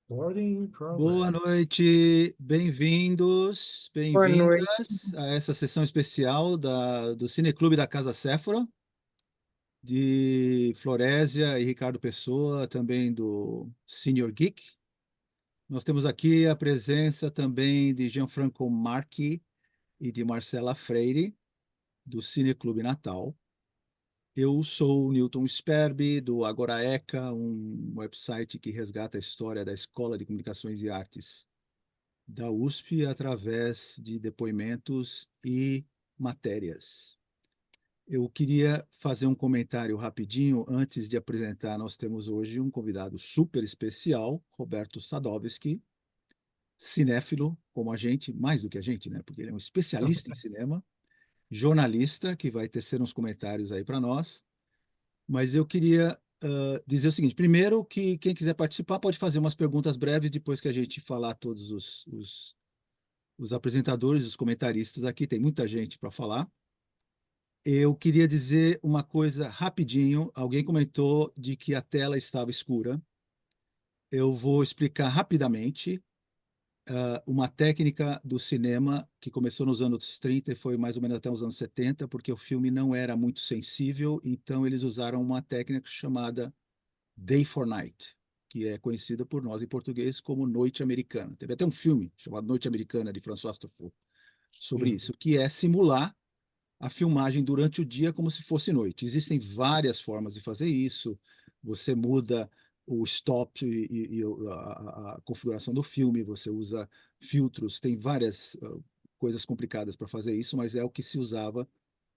Recording in Boa progress. noite, bem-vindos, Boa noite. bem-vindas a essa sessão especial do Cineclube da Casa Séfora, de Florésia e Ricardo Pessoa, também do Senior Geek. Nós temos aqui a presença também de Gianfranco Marchi e de Marcela Freire, do Cineclube Natal. Eu sou o Newton Sperbi, do Agora ECA, um website que resgata a história da Escola de Comunicações e Artes da USP através de depoimentos e matérias. Eu queria fazer um comentário rapidinho antes de apresentar. Nós temos hoje um convidado super especial, Roberto Sadowski, cinéfilo como a gente, mais do que a gente, né? Porque ele é um especialista em cinema, jornalista, que vai tecer uns comentários aí para nós. Mas eu queria dizer o seguinte: primeiro, que quem quiser participar pode fazer umas perguntas breves depois que a gente falar todos os apresentadores, os comentaristas aqui, tem muita gente para falar. Eu queria dizer uma coisa rapidinho. Alguém comentou de que a tela estava escura. Eu vou explicar rapidamente uma técnica do cinema que começou nos anos 30 e foi mais ou menos até os anos 70, porque o filme não era muito sensível, então eles usaram uma técnica chamada Day for Night, que é conhecida por nós em português como Noite Americana. Teve até um filme chamado Noite Americana, de François Truffaut, sobre isso, que é simular a filmagem durante o dia como se fosse noite. Existem várias formas de fazer isso. Você muda o stop e a configuração do filme, você usa filtros, tem várias coisas complicadas para fazer isso, mas é o que se usava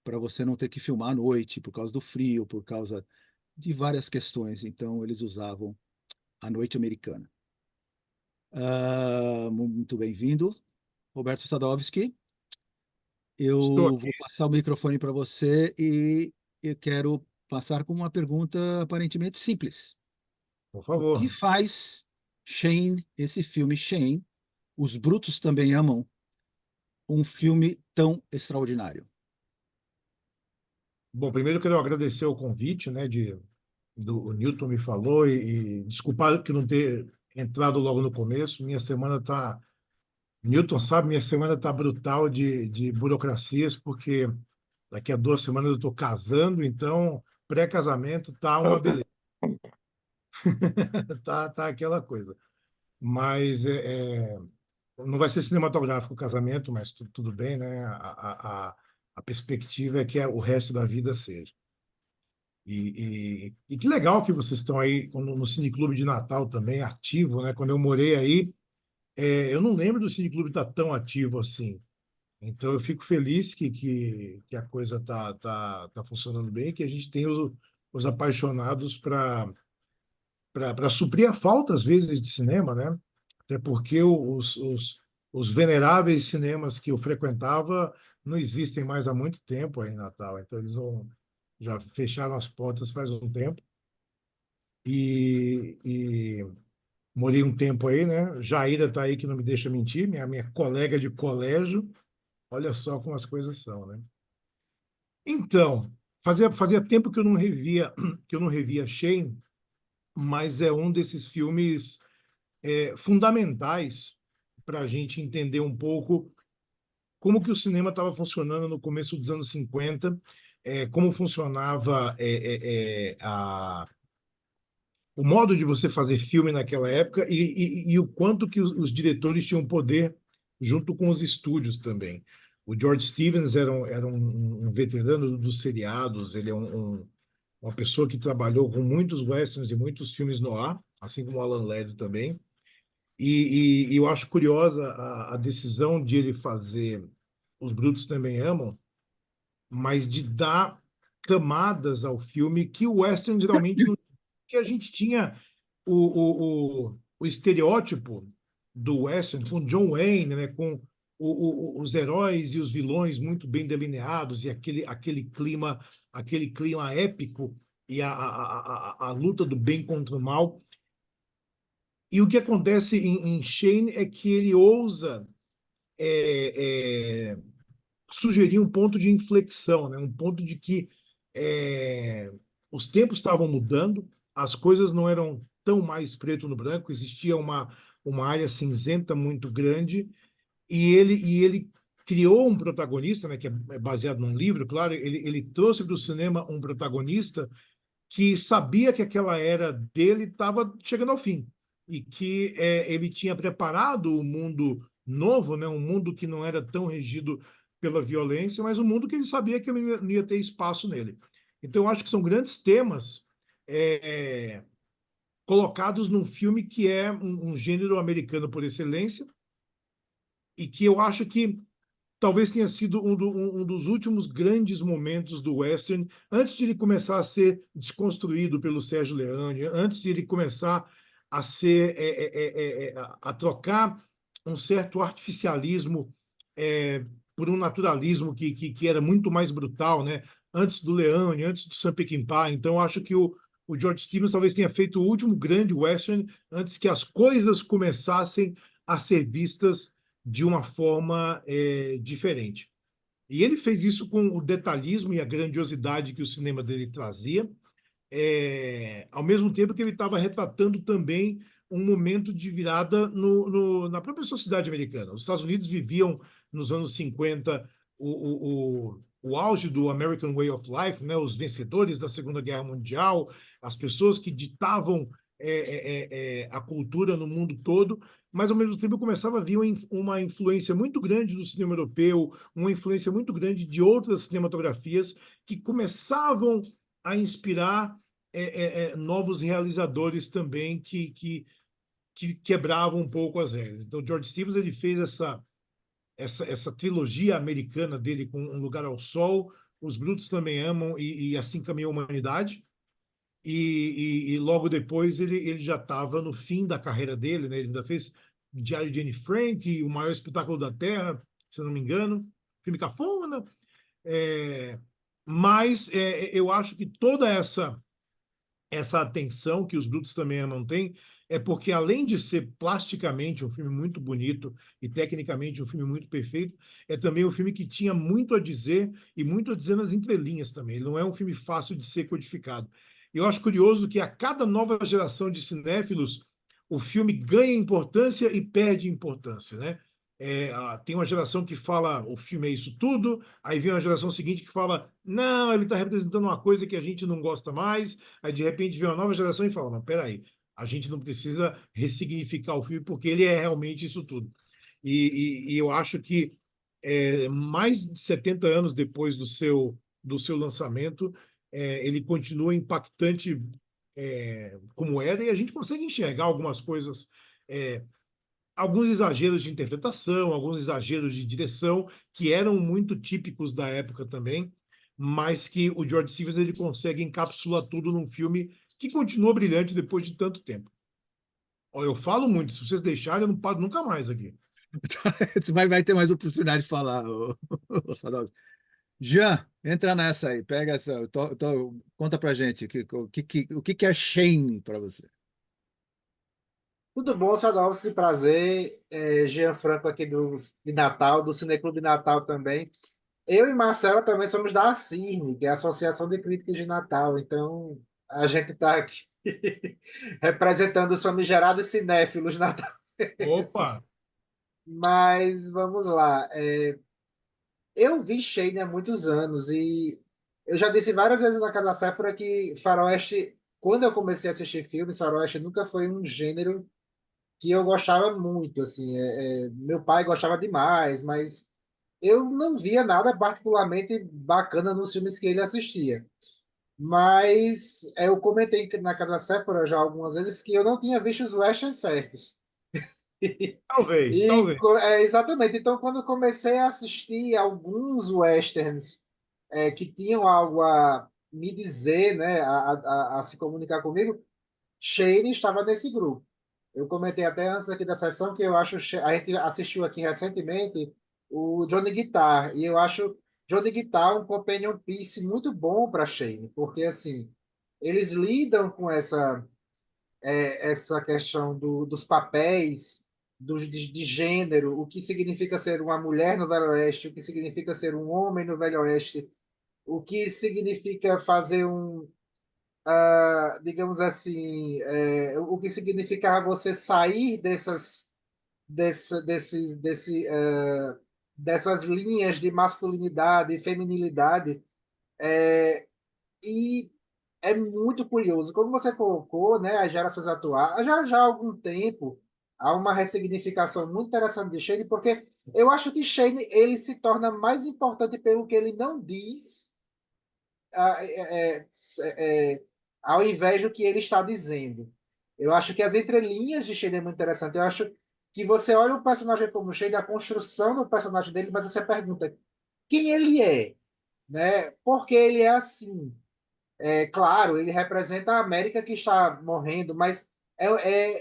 para você não ter que filmar à noite, por causa do frio, por causa de várias questões. Então, eles usavam a noite americana. Muito bem-vindo, Roberto Sadowski. Estou Eu aqui, vou passar o microfone para você e eu quero passar com uma pergunta aparentemente simples. por O que favor. faz Shane, esse filme Shane, Os Brutos Também Amam, um filme tão extraordinário? Bom, primeiro eu quero agradecer o convite, né, o Newton me falou e desculpar que não ter entrado logo no começo. Minha semana tá, Newton sabe, minha semana tá brutal de burocracias, porque daqui a 2 semanas eu estou casando, então pré-casamento tá uma beleza, tá aquela coisa. Mas não vai ser cinematográfico o casamento, mas tudo bem, né? A perspectiva é que o resto da vida seja. E que legal que vocês estão aí no Cineclube de Natal também, ativo, né? Quando eu morei aí, eu não lembro do Cineclube estar tão ativo assim. Então eu fico feliz que a coisa tá funcionando bem, que a gente tem os apaixonados para suprir a falta, às vezes, de cinema, né? Até porque os veneráveis cinemas que eu frequentava não existem mais há muito tempo aí em Natal. Então, já fecharam as portas faz um tempo. E morei um tempo aí, né? Jaira está aí, que não me deixa mentir, minha colega de colégio. Olha só como as coisas são, né? Então, fazia tempo que eu não revia, que eu não revia Shane, mas é um desses filmes fundamentais para a gente entender um pouco como que o cinema estava funcionando no começo dos anos 50, como funcionava o modo de você fazer filme naquela época e o quanto que os diretores tinham poder junto com os estúdios também. O George Stevens era um veterano dos seriados, ele é uma pessoa que trabalhou com muitos westerns e muitos filmes noir, assim como o Alan Ladd também. E eu acho curiosa a decisão de ele fazer Os Brutos Também Amam, mas de dar camadas ao filme que o western geralmente não. Que a gente tinha o estereótipo do western com John Wayne, né, com os heróis e os vilões muito bem delineados e aquele clima épico e a luta do bem contra o mal. E o que acontece em Shane é que ele ousa é, é, sugerir um ponto de inflexão, né? Um ponto de que é, os tempos estavam mudando, as coisas não eram tão mais preto no branco, existia uma área cinzenta muito grande, e ele criou um protagonista, né, que é baseado num livro, claro, ele trouxe para o cinema um protagonista que sabia que aquela era dele estava chegando ao fim e que ele tinha preparado o mundo novo, né, um mundo que não era tão regido pela violência, mas um mundo que ele sabia que não ia ter espaço nele. Então, eu acho que são grandes temas é, colocados num filme que é um gênero americano por excelência e que eu acho que talvez tenha sido um dos últimos grandes momentos do western, antes de ele começar a ser desconstruído pelo Sérgio Leone, antes de ele começar a ser a trocar um certo artificialismo por um naturalismo que era muito mais brutal, né? Antes do Leone, antes do Sam Peckinpah. Então, eu acho que o George Stevens talvez tenha feito o último grande western antes que as coisas começassem a ser vistas de uma forma diferente. E ele fez isso com o detalhismo e a grandiosidade que o cinema dele trazia, ao mesmo tempo que ele estava retratando também um momento de virada na própria sociedade americana. Os Estados Unidos viviam, nos anos 50, o auge do American Way of Life, né? Os vencedores da Segunda Guerra Mundial, as pessoas que ditavam a cultura no mundo todo, mas ao mesmo tempo começava a vir uma influência muito grande do cinema europeu, uma influência muito grande de outras cinematografias que começavam a inspirar novos realizadores também que quebravam um pouco as regras. Então, George Stevens ele fez essa trilogia americana dele com Um Lugar ao Sol, Os Brutos Também Amam e Assim Caminha a Humanidade. E logo depois ele já estava no fim da carreira dele, né? Ele ainda fez Diário de Anne Frank, O Maior Espetáculo da Terra, se eu não me engano, filme cafona. É, mas eu acho que toda essa atenção que os Brutos também amam tem, é porque além de ser plasticamente um filme muito bonito e tecnicamente um filme muito perfeito, é também um filme que tinha muito a dizer e muito a dizer nas entrelinhas também. Ele não é um filme fácil de ser codificado. Eu acho curioso que a cada nova geração de cinéfilos, o filme ganha importância e perde importância, né? Tem uma geração que fala o filme é isso tudo, aí vem uma geração seguinte que fala não, ele está representando uma coisa que a gente não gosta mais. Aí, de repente, vem uma nova geração e fala: não, peraí, a gente não precisa ressignificar o filme porque ele é realmente isso tudo. E eu acho que mais de 70 anos depois do seu lançamento, ele continua impactante como era, e a gente consegue enxergar algumas coisas, é, alguns exageros de interpretação, alguns exageros de direção, que eram muito típicos da época também, mas que o George Stevens ele consegue encapsular tudo num filme que continua brilhante depois de tanto tempo. Ó, eu falo muito, se vocês deixarem, eu não paro nunca mais aqui. Você vai ter mais oportunidade de falar, Sadovski. Jean, entra nessa aí, pega essa, conta pra gente o que é Shane para você. Tudo bom, Sadovski? Prazer. Jean Franco aqui de Natal, do Cineclube Natal também. Eu e Marcela também somos da ACIRN, que é a Associação de Críticos de Natal. Então, a gente está aqui representando os famigerados cinéfilos natalenses. Opa! Mas vamos lá. Eu vi Shane há muitos anos e eu já disse várias vezes na Casa Séfora que Faroeste, quando eu comecei a assistir filmes, Faroeste nunca foi um gênero que eu gostava muito, assim, meu pai gostava demais, mas eu não via nada particularmente bacana nos filmes que ele assistia. Mas eu comentei na Casa Séfora já algumas vezes que eu não tinha visto os westerns certos. Talvez, talvez. Exatamente. Então, quando eu comecei a assistir alguns westerns que tinham algo a me dizer, né, a se comunicar comigo, Shane estava nesse grupo. Eu comentei até antes aqui da sessão que eu acho a gente assistiu aqui recentemente o Johnny Guitar e eu acho Johnny Guitar um companion piece muito bom para Shane, porque assim eles lidam com essa questão dos papéis de gênero, o que significa ser uma mulher no Velho Oeste, o que significa ser um homem no Velho Oeste, o que significa fazer digamos assim, o que significava você sair dessas linhas de masculinidade e feminilidade. E é muito curioso. Como você colocou, né, as gerações atuais, já há algum tempo, há uma ressignificação muito interessante de Shane, porque eu acho que Shane ele se torna mais importante pelo que ele não diz, ah, ao invés do que ele está dizendo. Eu acho que as entrelinhas de Shane é muito interessante. Eu acho que você olha o personagem como Shane, a construção do personagem dele, mas você pergunta quem ele é, né? Por que ele é assim? Claro, ele representa a América que está morrendo, mas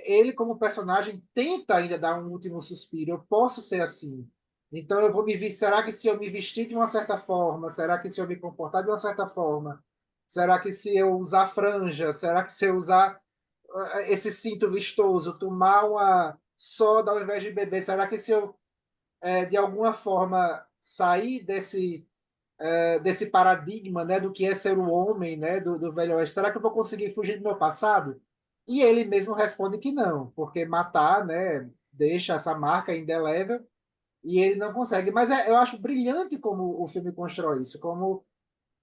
ele, como personagem, tenta ainda dar um último suspiro. Eu posso ser assim. Então, eu vou me vestir. Será que se eu me vestir de uma certa forma? Será que se eu me comportar de uma certa forma? Será que se eu usar franja? Será que se eu usar esse cinto vistoso, tomar uma soda ao invés de beber? Será que se eu, de alguma forma, sair desse paradigma, né, do que é ser o homem, né, do Velho Oeste. Será que eu vou conseguir fugir do meu passado? E ele mesmo responde que não, porque matar, né, deixa essa marca indelével e ele não consegue. Mas eu acho brilhante como o filme constrói isso, como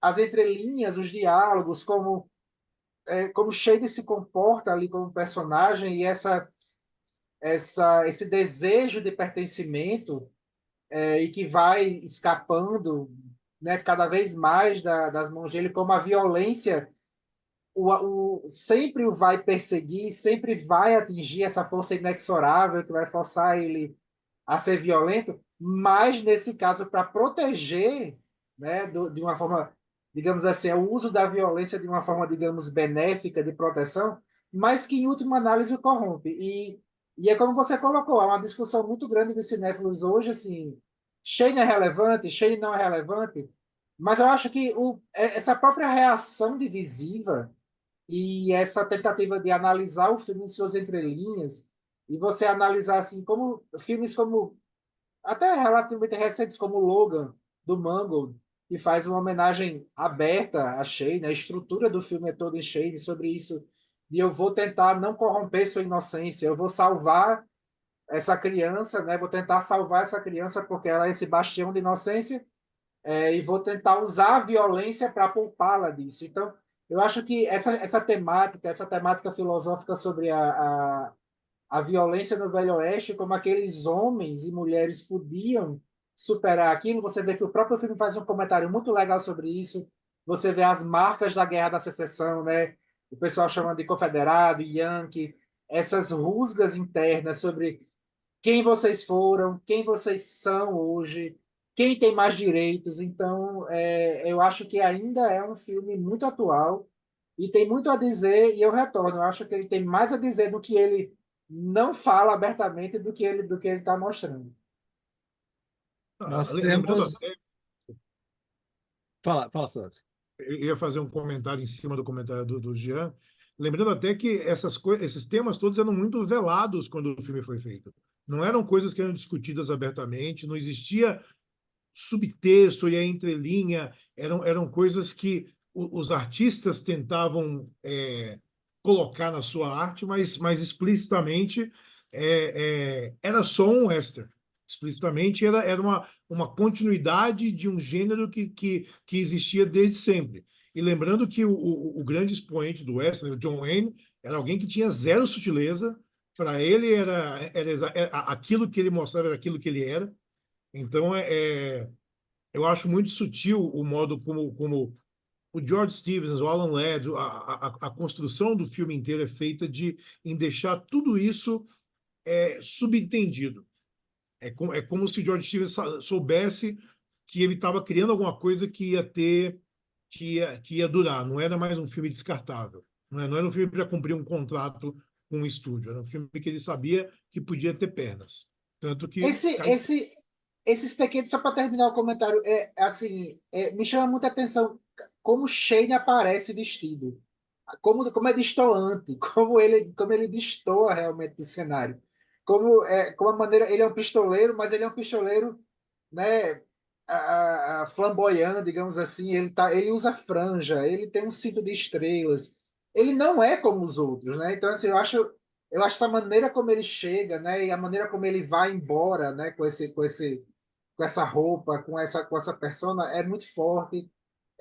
as entrelinhas, os diálogos, como Shade se comporta ali como personagem e esse desejo de pertencimento e que vai escapando, né, cada vez mais das mãos dele, como a violência sempre o vai perseguir, sempre vai atingir essa força inexorável que vai forçar ele a ser violento, mas nesse caso para proteger, né, de uma forma, digamos assim, o uso da violência de uma forma, digamos, benéfica de proteção, mas que em última análise o corrompe. E é como você colocou, há uma discussão muito grande dos cinéfilos hoje, assim, Shane é relevante, Shane não é relevante, mas eu acho que essa própria reação divisiva e essa tentativa de analisar o filme em suas entrelinhas, e você analisar assim como filmes como até relativamente recentes como Logan do Mangold, que faz uma homenagem aberta a Shane, a estrutura do filme é toda em Shane sobre isso, e eu vou tentar não corromper sua inocência, eu vou salvar essa criança, né? Vou tentar salvar essa criança porque ela é esse bastião de inocência, e vou tentar usar a violência para poupá-la disso. Então, eu acho que essa temática filosófica sobre a violência no Velho Oeste, como aqueles homens e mulheres podiam superar aquilo, você vê que o próprio filme faz um comentário muito legal sobre isso. Você vê as marcas da Guerra da Secessão, né? O pessoal chamando de confederado, Yankee, essas rusgas internas sobre quem vocês foram, quem vocês são hoje, quem tem mais direitos. Então, eu acho que ainda é um filme muito atual e tem muito a dizer, e eu retorno, eu acho que ele tem mais a dizer do que ele não fala abertamente do que ele está mostrando. Nós Lembrando temos. até, Fala, Sérgio. eu ia fazer um comentário em cima do comentário do Jean, lembrando até que esses temas todos eram muito velados quando o filme foi feito. Não eram coisas que eram discutidas abertamente, não existia subtexto e a entrelinha, eram coisas que os artistas tentavam colocar na sua arte, mas explicitamente era só um western. Explicitamente era uma continuidade de um gênero que existia desde sempre. E lembrando que o grande expoente do western, o John Wayne, era alguém que tinha zero sutileza, para ele era aquilo que ele mostrava, era aquilo que ele era. Então, eu acho muito sutil o modo como o George Stevens, o Alan Ladd, a construção do filme inteiro é feita em deixar tudo isso subentendido. É como se o George Stevens soubesse que ele estava criando alguma coisa que ia ter, que ia durar. Não era mais um filme descartável. Não era um filme para cumprir um contrato com um estúdio. Era um filme que ele sabia que podia ter pernas. Tanto que Esse, cá está. esse, esses pequenos, só para terminar o comentário, assim, me chama muita atenção como Shane aparece vestido. Como é destoante, como ele destoa realmente do cenário. Como a maneira, ele é um pistoleiro, mas ele é um pistoleiro, né, flamboyante, digamos assim. Ele usa franja, ele tem um cinto de estrelas, ele não é como os outros, né? Então, assim, eu acho essa maneira como ele chega, né? E a maneira como ele vai embora, né? Com essa roupa, com essa persona, é muito forte,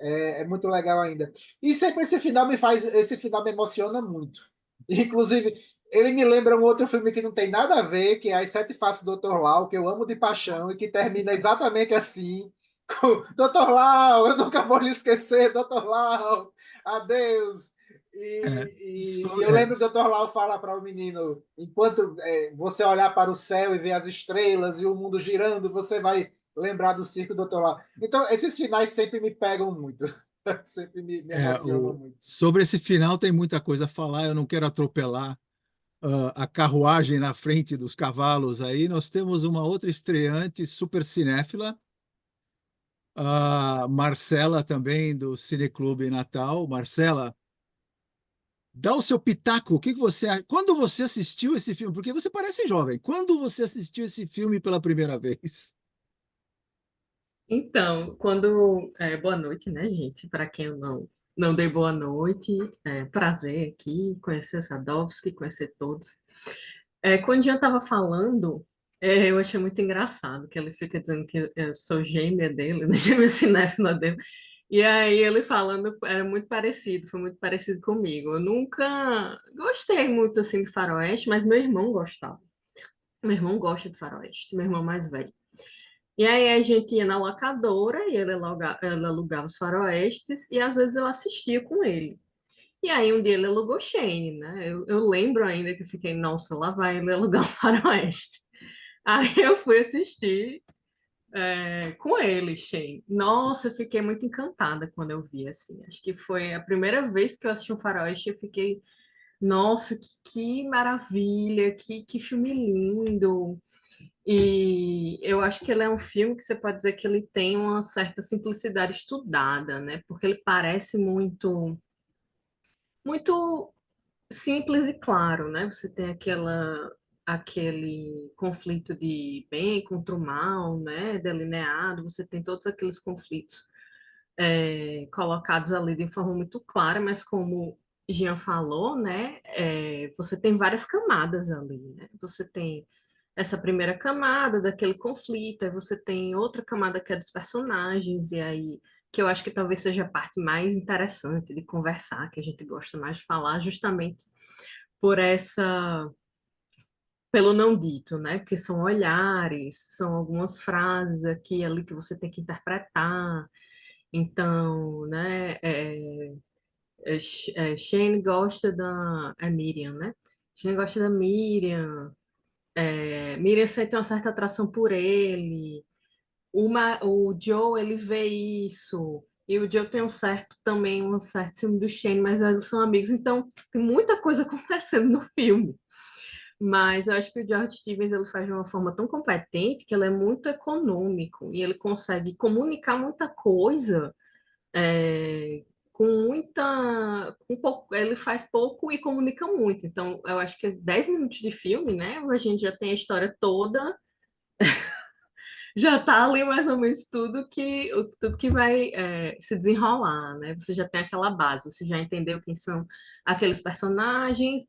é muito legal ainda. E sempre esse final me emociona muito. Inclusive, ele me lembra um outro filme que não tem nada a ver, que é As Sete Faces do Dr. Lau, que eu amo de paixão e que termina exatamente assim. Com, Dr. Lau, eu nunca vou lhe esquecer, Dr. Lau, adeus. É, E eu lembro que o Dr. Lau fala para o menino: enquanto você olhar para o céu e ver as estrelas e o mundo girando, você vai lembrar do circo do Dr. Lau. Então, esses finais sempre me pegam muito, sempre me emocionam muito. sobre esse final tem muita coisa a falar, eu não quero atropelar a carruagem na frente dos cavalos aí. Nós temos uma outra estreante super cinéfila, a Marcela também, do Cineclube Natal. Marcela, dá o seu pitaco. O que que você quando você assistiu esse filme? Porque você parece jovem. Quando você assistiu esse filme pela primeira vez? Então, quando. Boa noite, né, gente? Para quem eu não dei boa noite, prazer aqui, conhecer Sadovski, conhecer todos. Quando o Jean estava falando, eu achei muito engraçado que ele fica dizendo que eu sou gêmea dele, né, gêmea cinéfila dele. E aí ele falando é muito parecido, foi muito parecido comigo. Eu nunca gostei muito assim de faroeste, mas meu irmão gostava. Meu irmão gosta de faroeste, meu irmão mais velho. E aí a gente ia na locadora e ele alugava os faroestes e às vezes eu assistia com ele. E aí um dia ele alugou Shane, né? Eu lembro ainda que eu fiquei, nossa, lá vai ele alugar um faroeste. Aí eu fui assistir com ele, Shane. Nossa, eu fiquei muito encantada quando eu vi, assim. Acho que foi a primeira vez que eu assisti um faroeste, eu fiquei, nossa, que maravilha, que filme lindo. E eu acho que ele é um filme que você pode dizer que ele tem uma certa simplicidade estudada, né? Porque ele parece muito simples e claro, né? Você tem aquele conflito de bem contra o mal, né? Delineado, você tem todos aqueles conflitos colocados ali de forma muito clara, mas como Jean falou, né? Você tem várias camadas ali, né? Você tem essa primeira camada daquele conflito, aí você tem outra camada que é dos personagens, e aí que eu acho que talvez seja a parte mais interessante de conversar, que a gente gosta mais de falar, justamente por pelo não dito, né? Porque são olhares, são algumas frases aqui e ali que você tem que interpretar. Então, né? Shane gosta da Miriam, né? Shane gosta da Miriam. Miriam sente uma certa atração por ele. O Joe, ele vê isso. E o Joe tem um certo ciúme do Shane, mas eles são amigos, então tem muita coisa acontecendo no filme. Mas eu acho que o George Stevens ele faz de uma forma tão competente que ele é muito econômico e ele consegue comunicar muita coisa é, com ele faz pouco e comunica muito. Então, eu acho que 10 minutos de filme, né? A gente já tem a história toda, já tá ali mais ou menos tudo que vai se desenrolar, né? Você já tem aquela base, você já entendeu quem são aqueles personagens,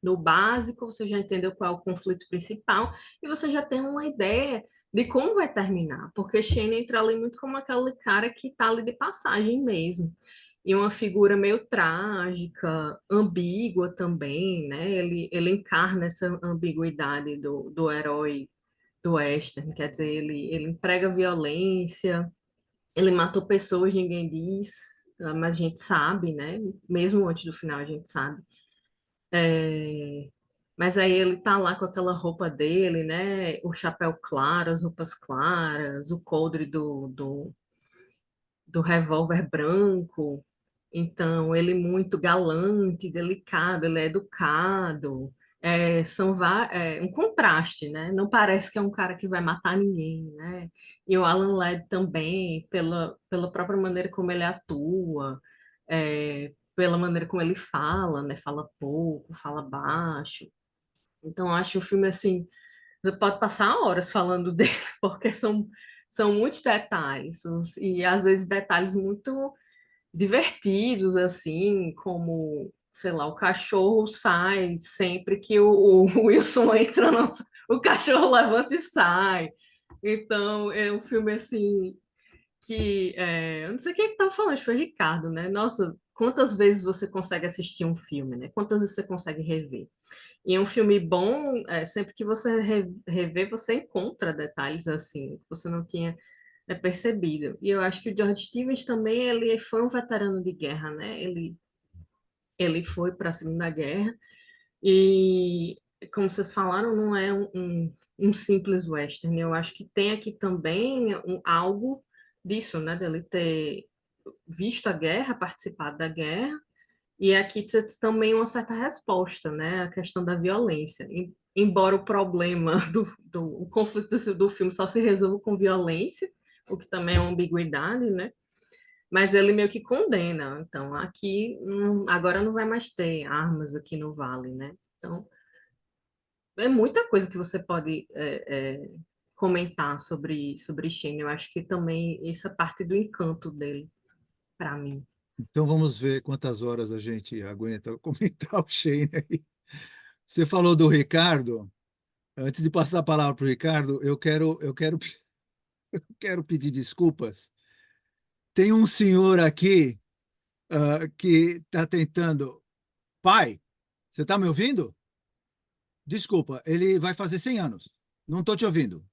no básico, você já entendeu qual é o conflito principal e você já tem uma ideia de como vai terminar, porque Shane entra ali muito como aquele cara que tá ali de passagem mesmo. E uma figura meio trágica, ambígua também, né? Ele encarna essa ambiguidade do herói do western, quer dizer, ele emprega violência, ele matou pessoas, ninguém diz, mas a gente sabe, né? Mesmo antes do final a gente sabe. É, Mas aí ele tá lá com aquela roupa dele, né? O chapéu claro, as roupas claras, o coldre do revólver branco. Então, ele muito galante, delicado, ele é educado. Um contraste, né? Não parece que é um cara que vai matar ninguém, né? E o Alan Ladd também, pela própria maneira como ele atua, pela maneira como ele fala, né? Fala pouco, fala baixo. Então, eu acho o filme assim, você pode passar horas falando dele, porque são muitos detalhes, e às vezes detalhes muito divertidos, assim, como sei lá, o cachorro sai sempre que o Wilson entra, o cachorro levanta e sai. Então, é um filme assim eu não sei quem é que tá falando, acho que foi Ricardo, né? Nossa, quantas vezes você consegue assistir um filme, né? Quantas vezes você consegue rever? E um filme bom, sempre que você revê, você encontra detalhes assim, que você não tinha percebido. E eu acho que o George Stevens também, ele foi um veterano de guerra, né? Ele foi para a Segunda Guerra e, como vocês falaram, não é um simples western. Eu acho que tem aqui também algo disso, né? Dele ter visto a guerra, participado da guerra, e aqui tem também uma certa resposta, né? A questão da violência. Embora o problema o conflito do filme só se resolva com violência, o que também é uma ambiguidade, né? Mas ele meio que condena. Então, aqui, agora não vai mais ter armas aqui no Vale, né? Então, é muita coisa que você pode comentar sobre Shane. Eu acho que também essa parte do encanto dele, para mim. Então vamos ver quantas horas a gente aguenta comentar o Shane aí. Você falou do Ricardo. Antes de passar a palavra para o Ricardo, quero pedir desculpas. Tem um senhor aqui que está tentando. Pai, você está me ouvindo? Desculpa, ele vai fazer 100 anos. Não estou te ouvindo.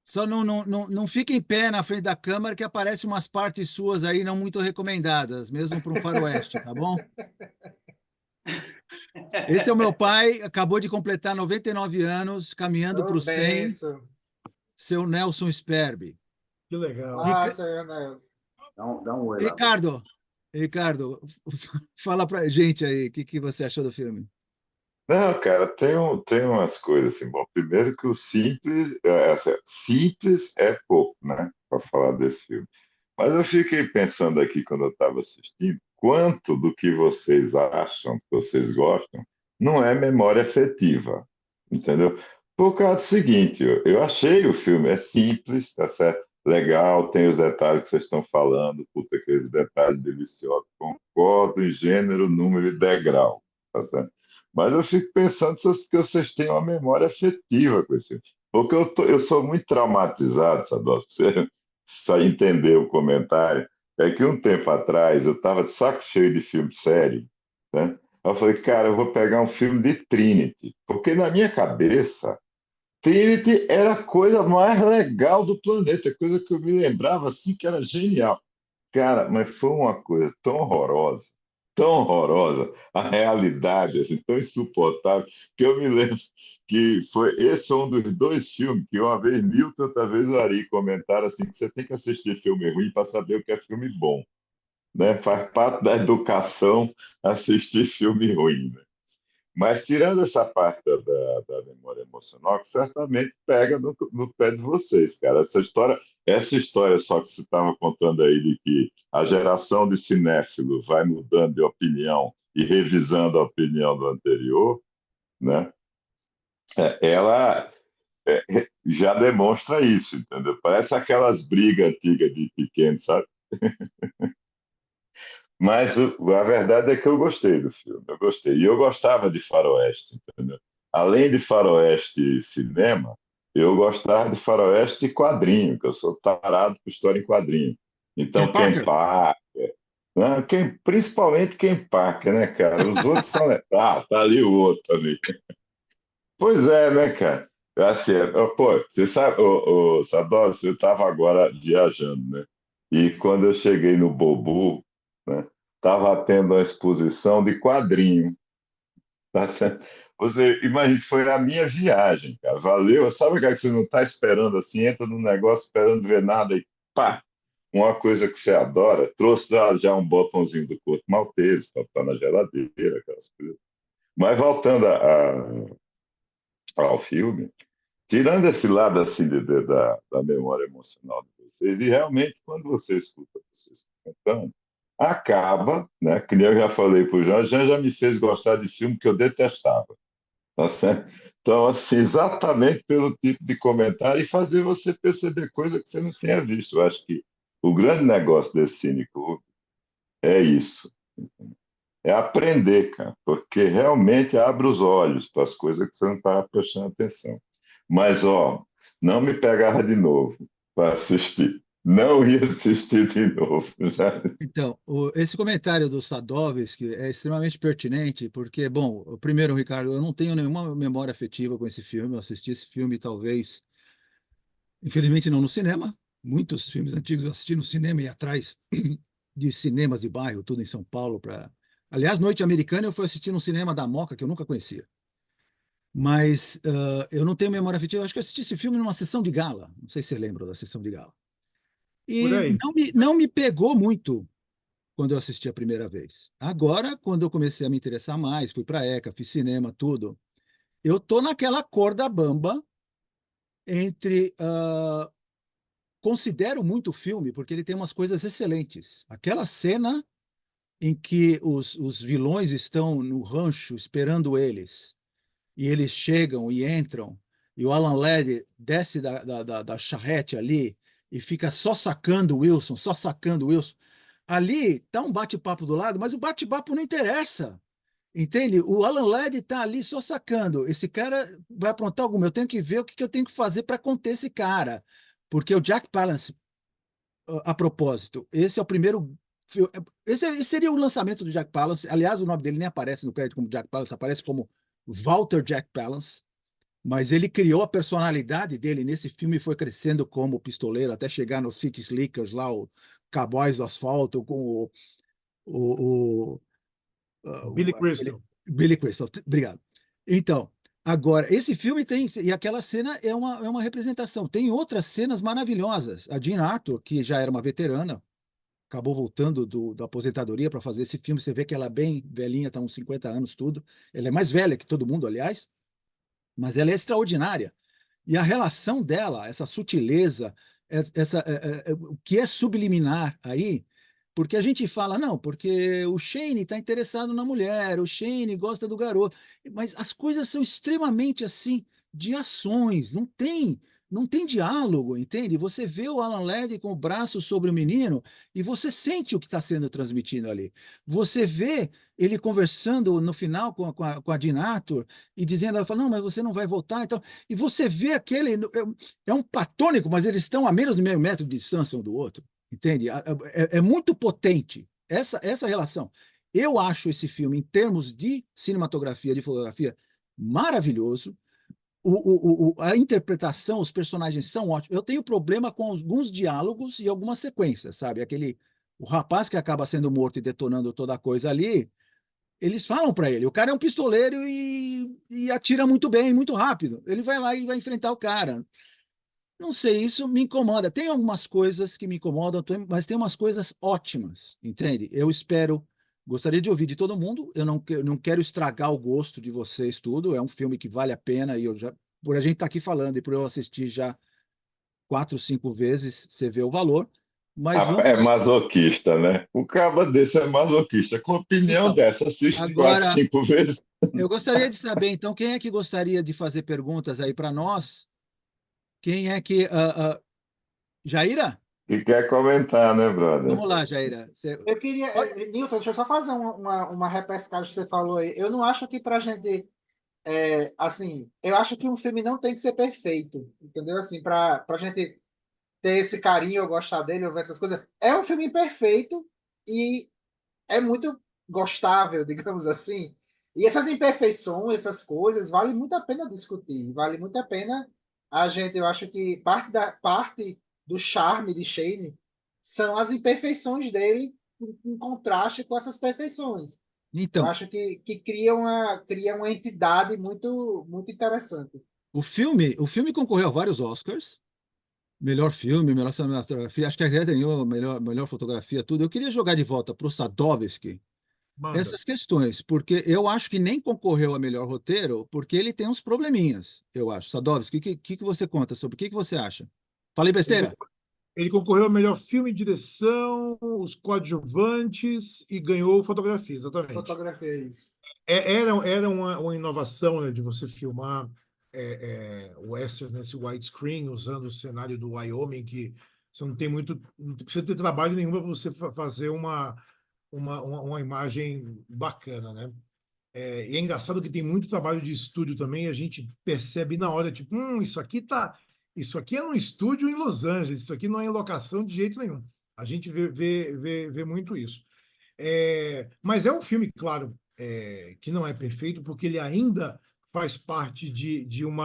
Só não fique em pé na frente da câmera que aparecem umas partes suas aí não muito recomendadas, mesmo para um faroeste, tá bom? Esse é o meu pai, acabou de completar 99 anos, caminhando para Ô, os 100, benção. seu Nelson Sperby. Que legal. Massa, Nelson. Dá um oi lá. Ricardo, fala pra gente aí, o que você achou do filme? Não, cara, tem umas coisas assim. Bom, primeiro que o simples, assim, simples é pouco, né, para falar desse filme. Mas eu fiquei pensando aqui quando eu estava assistindo, quanto do que vocês acham, que vocês gostam, não é memória afetiva, entendeu? Por causa do seguinte, eu achei o filme, é simples, tá certo? Legal, tem os detalhes que vocês estão falando, puta, aqueles detalhes deliciosos, concordo em gênero, número e degrau, tá certo? Mas eu fico pensando que vocês têm uma memória afetiva com esse filme. Porque eu sou muito traumatizado, Sadov, você só entender o comentário. É que um tempo atrás eu estava de saco cheio de filme sério, né? Eu falei, cara, eu vou pegar um filme de Trinity, porque na minha cabeça, Trinity era a coisa mais legal do planeta, coisa que eu me lembrava assim que era genial. Cara, mas foi uma coisa tão horrorosa, a realidade, assim, tão insuportável, que eu me lembro que esse foi um dos dois filmes que uma vez Milton, outra vez o Ari comentaram assim, que você tem que assistir filme ruim para saber o que é filme bom, né? Faz parte da educação assistir filme ruim, né? Mas tirando essa parte da memória emocional, que certamente pega no pé de vocês, cara. Essa história só que você estava contando aí de que a geração de cinéfilo vai mudando de opinião e revisando a opinião do anterior, né? Ela já demonstra isso, entendeu? Parece aquelas brigas antigas de pequeno, sabe? Mas a verdade é que eu gostei do filme, eu gostei. E eu gostava de faroeste, entendeu? Além de faroeste cinema, eu gostava de faroeste quadrinho, que eu sou tarado por história em quadrinho. Ken Então, Ken Parker? Parker, né? Principalmente Ken Parker, né, cara? Os outros são... Ah, tá ali o outro ali. Pois é, né, cara? Assim, pô, você sabe, Sadov, você estava agora viajando, né? E quando eu cheguei no Bobu, né, estava tendo uma exposição de quadrinho, tá certo? Você imagina, foi a minha viagem, cara. Valeu. Sabe aquela que você não está esperando assim, entra num negócio esperando ver nada e pá, uma coisa que você adora, trouxe já um botãozinho do Corto Maltese para estar na geladeira, aquelas coisas. Mas voltando ao filme, tirando esse lado assim da memória emocional de vocês, e realmente quando você escuta vocês comentando, acaba, né? Que nem eu já falei para o Jean já me fez gostar de filme que eu detestava, tá certo? Então, assim, exatamente pelo tipo de comentário e fazer você perceber coisa que você não tenha visto. Eu acho que o grande negócio desse Cine Club é isso. é aprender, cara, porque realmente abre os olhos para as coisas que você não estava prestando atenção. Mas, ó, não me pegava de novo para assistir. Não ia assistir de novo. Já. Então, esse comentário do Sadovski é extremamente pertinente, porque, bom, primeiro, Ricardo, eu não tenho nenhuma memória afetiva com esse filme. Eu assisti esse filme, talvez, infelizmente, não no cinema. Muitos filmes antigos eu assisti no cinema e atrás de cinemas de bairro, tudo em São Paulo. Aliás, Noite Americana eu fui assistir no cinema da Moca, que eu nunca conhecia. Mas eu não tenho memória afetiva. Eu acho que eu assisti esse filme numa sessão de gala. Não sei se você lembra da sessão de gala. Por E aí. não me pegou muito quando eu assisti a primeira vez. Agora, quando eu comecei a me interessar mais, fui para a ECA, fiz cinema, tudo, eu tô naquela corda bamba entre... considero muito o filme, porque ele tem umas coisas excelentes. Aquela cena em que os vilões estão no rancho esperando eles, e eles chegam e entram, e o Alan Ladd desce da charrete ali e fica só sacando o Wilson, só sacando o Wilson. Ali tá um bate-papo do lado, mas o bate-papo não interessa. Entende? O Alan Ladd está ali só sacando. Esse cara vai aprontar alguma. Eu tenho que ver o que eu tenho que fazer para conter esse cara. Porque o Jack Palance, a propósito, esse é o primeiro. Esse seria o lançamento do Jack Palance. Aliás, o nome dele nem aparece no crédito como Jack Palance, aparece como Walter Jack Palance. Mas ele criou a personalidade dele nesse filme e foi crescendo como pistoleiro até chegar nos City Slickers, lá, o Cowboys do Asfalto, com o, Billy Crystal. Billy Crystal, obrigado. Então, agora, esse filme tem, e aquela cena é uma representação. Tem outras cenas maravilhosas. A Jean Arthur, que já era uma veterana, acabou voltando da aposentadoria para fazer esse filme. Você vê que ela é bem velhinha, está uns 50 anos, tudo. Ela é mais velha que todo mundo, aliás, mas ela é extraordinária. E a relação dela, essa sutileza, o que é subliminar aí, porque a gente fala, não, porque o Shane está interessado na mulher, o Shane gosta do garoto, mas as coisas são extremamente assim, de ações, não tem diálogo, entende? Você vê o Alan Ladd com o braço sobre o menino e você sente o que está sendo transmitido ali. Você vê ele conversando no final com a Jean Arthur e dizendo, ela fala, não, mas você não vai voltar, então, e você vê aquele, é um platônico, mas eles estão a menos de meio metro de distância um do outro. Entende? É muito potente essa relação. Eu acho esse filme, em termos de cinematografia, de fotografia, maravilhoso. A interpretação, os personagens são ótimos. Eu tenho problema com alguns diálogos e algumas sequências, sabe? O rapaz que acaba sendo morto e detonando toda a coisa ali, eles falam para ele, o cara é um pistoleiro e atira muito bem, muito rápido. Ele vai lá e vai enfrentar o cara. Não sei, isso me incomoda. Tem algumas coisas que me incomodam, mas tem umas coisas ótimas, entende? Eu espero, gostaria de ouvir de todo mundo. Eu não quero estragar o gosto de vocês tudo. É um filme que vale a pena e por a gente estar aqui falando e por eu assistir já 4, 5 vezes, você vê o valor. Mas É vamos. masoquista, né? O cabo desse é masoquista. Com opinião Então, dessa, assiste quatro, agora cinco vezes. eu gostaria de saber, então, quem é que gostaria de fazer perguntas aí para nós? Quem é que. Jaira? E quer comentar, né, brother? Vamos lá, Jaira. Eu queria, Pode- Newton, deixa eu só fazer uma repescagem que você falou aí. Eu não acho que pra gente, assim, eu acho que um filme não tem que ser perfeito, entendeu? Assim, pra gente ter esse carinho, eu gostar dele, eu ver essas coisas. É um filme imperfeito e é muito gostável, digamos assim. E essas imperfeições, essas coisas, vale muito a pena discutir, vale muito a pena a gente, eu acho que parte do charme de Shane são as imperfeições dele em contraste com essas perfeições. Eu Então, acho que cria uma entidade muito, muito interessante. o filme concorreu a vários Oscars. Melhor filme, melhor cinematografia, acho que até ganhou melhor fotografia, tudo. Eu queria jogar de volta para o Sadovski Manda. essas questões, porque eu acho que nem concorreu a melhor roteiro, porque ele tem uns probleminhas, eu acho. Sadovski, o que você conta sobre? O que você acha? Falei Ele, besteira? concor- ele concorreu ao melhor filme, direção, os coadjuvantes e ganhou fotografia, exatamente. Fotografia é isso. Era uma inovação, né, de você filmar o western nesse widescreen, usando o cenário do Wyoming, que você não precisa ter trabalho nenhum para você fazer uma imagem bacana, né? E é engraçado que tem muito trabalho de estúdio também, e a gente percebe na hora, tipo, isso aqui é num estúdio em Los Angeles, isso aqui não é em locação de jeito nenhum. A gente vê muito isso. Mas é um filme, claro, que não é perfeito, porque ele ainda faz parte de um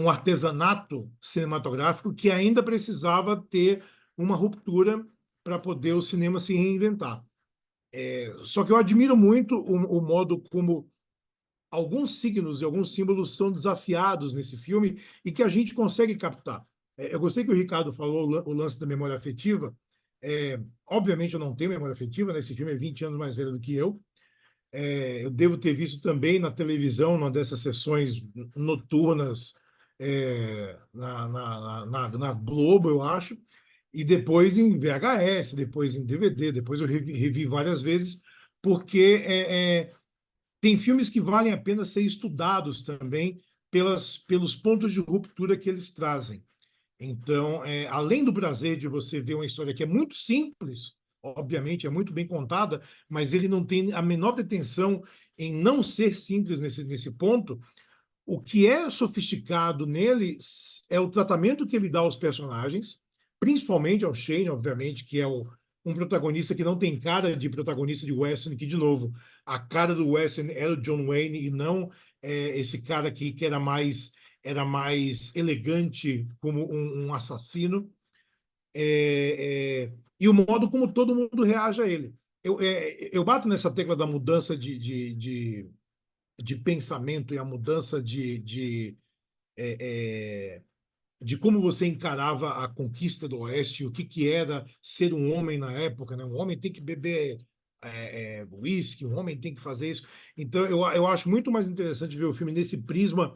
artesanato cinematográfico que ainda precisava ter uma ruptura para poder o cinema se reinventar. Só que eu admiro muito o modo como alguns signos e alguns símbolos são desafiados nesse filme e que a gente consegue captar. Eu gostei que o Ricardo falou o lance da memória afetiva. Obviamente, eu não tenho memória afetiva, né? Esse filme é 20 anos mais velho do que eu. Eu devo ter visto também na televisão, numa dessas sessões noturnas, na Globo, eu acho, e depois em VHS, depois em DVD, depois eu revi várias vezes, porque tem filmes que valem a pena ser estudados também pelos pontos de ruptura que eles trazem. Então, além do prazer de você ver uma história que é muito simples, obviamente é muito bem contada, mas ele não tem a menor pretensão em não ser simples nesse ponto. O que é sofisticado nele é o tratamento que ele dá aos personagens, principalmente ao Shane, obviamente, que é um protagonista que não tem cara de protagonista de western, que, de novo, a cara do western era o John Wayne e não esse cara aqui que era mais elegante como um assassino. E o modo como todo mundo reage a ele. Eu bato nessa tecla da mudança de pensamento e a mudança de como você encarava a conquista do Oeste, o que era ser um homem na época, né? Um homem tem que beber uísque, um homem tem que fazer isso. Então, eu acho muito mais interessante ver o filme nesse prisma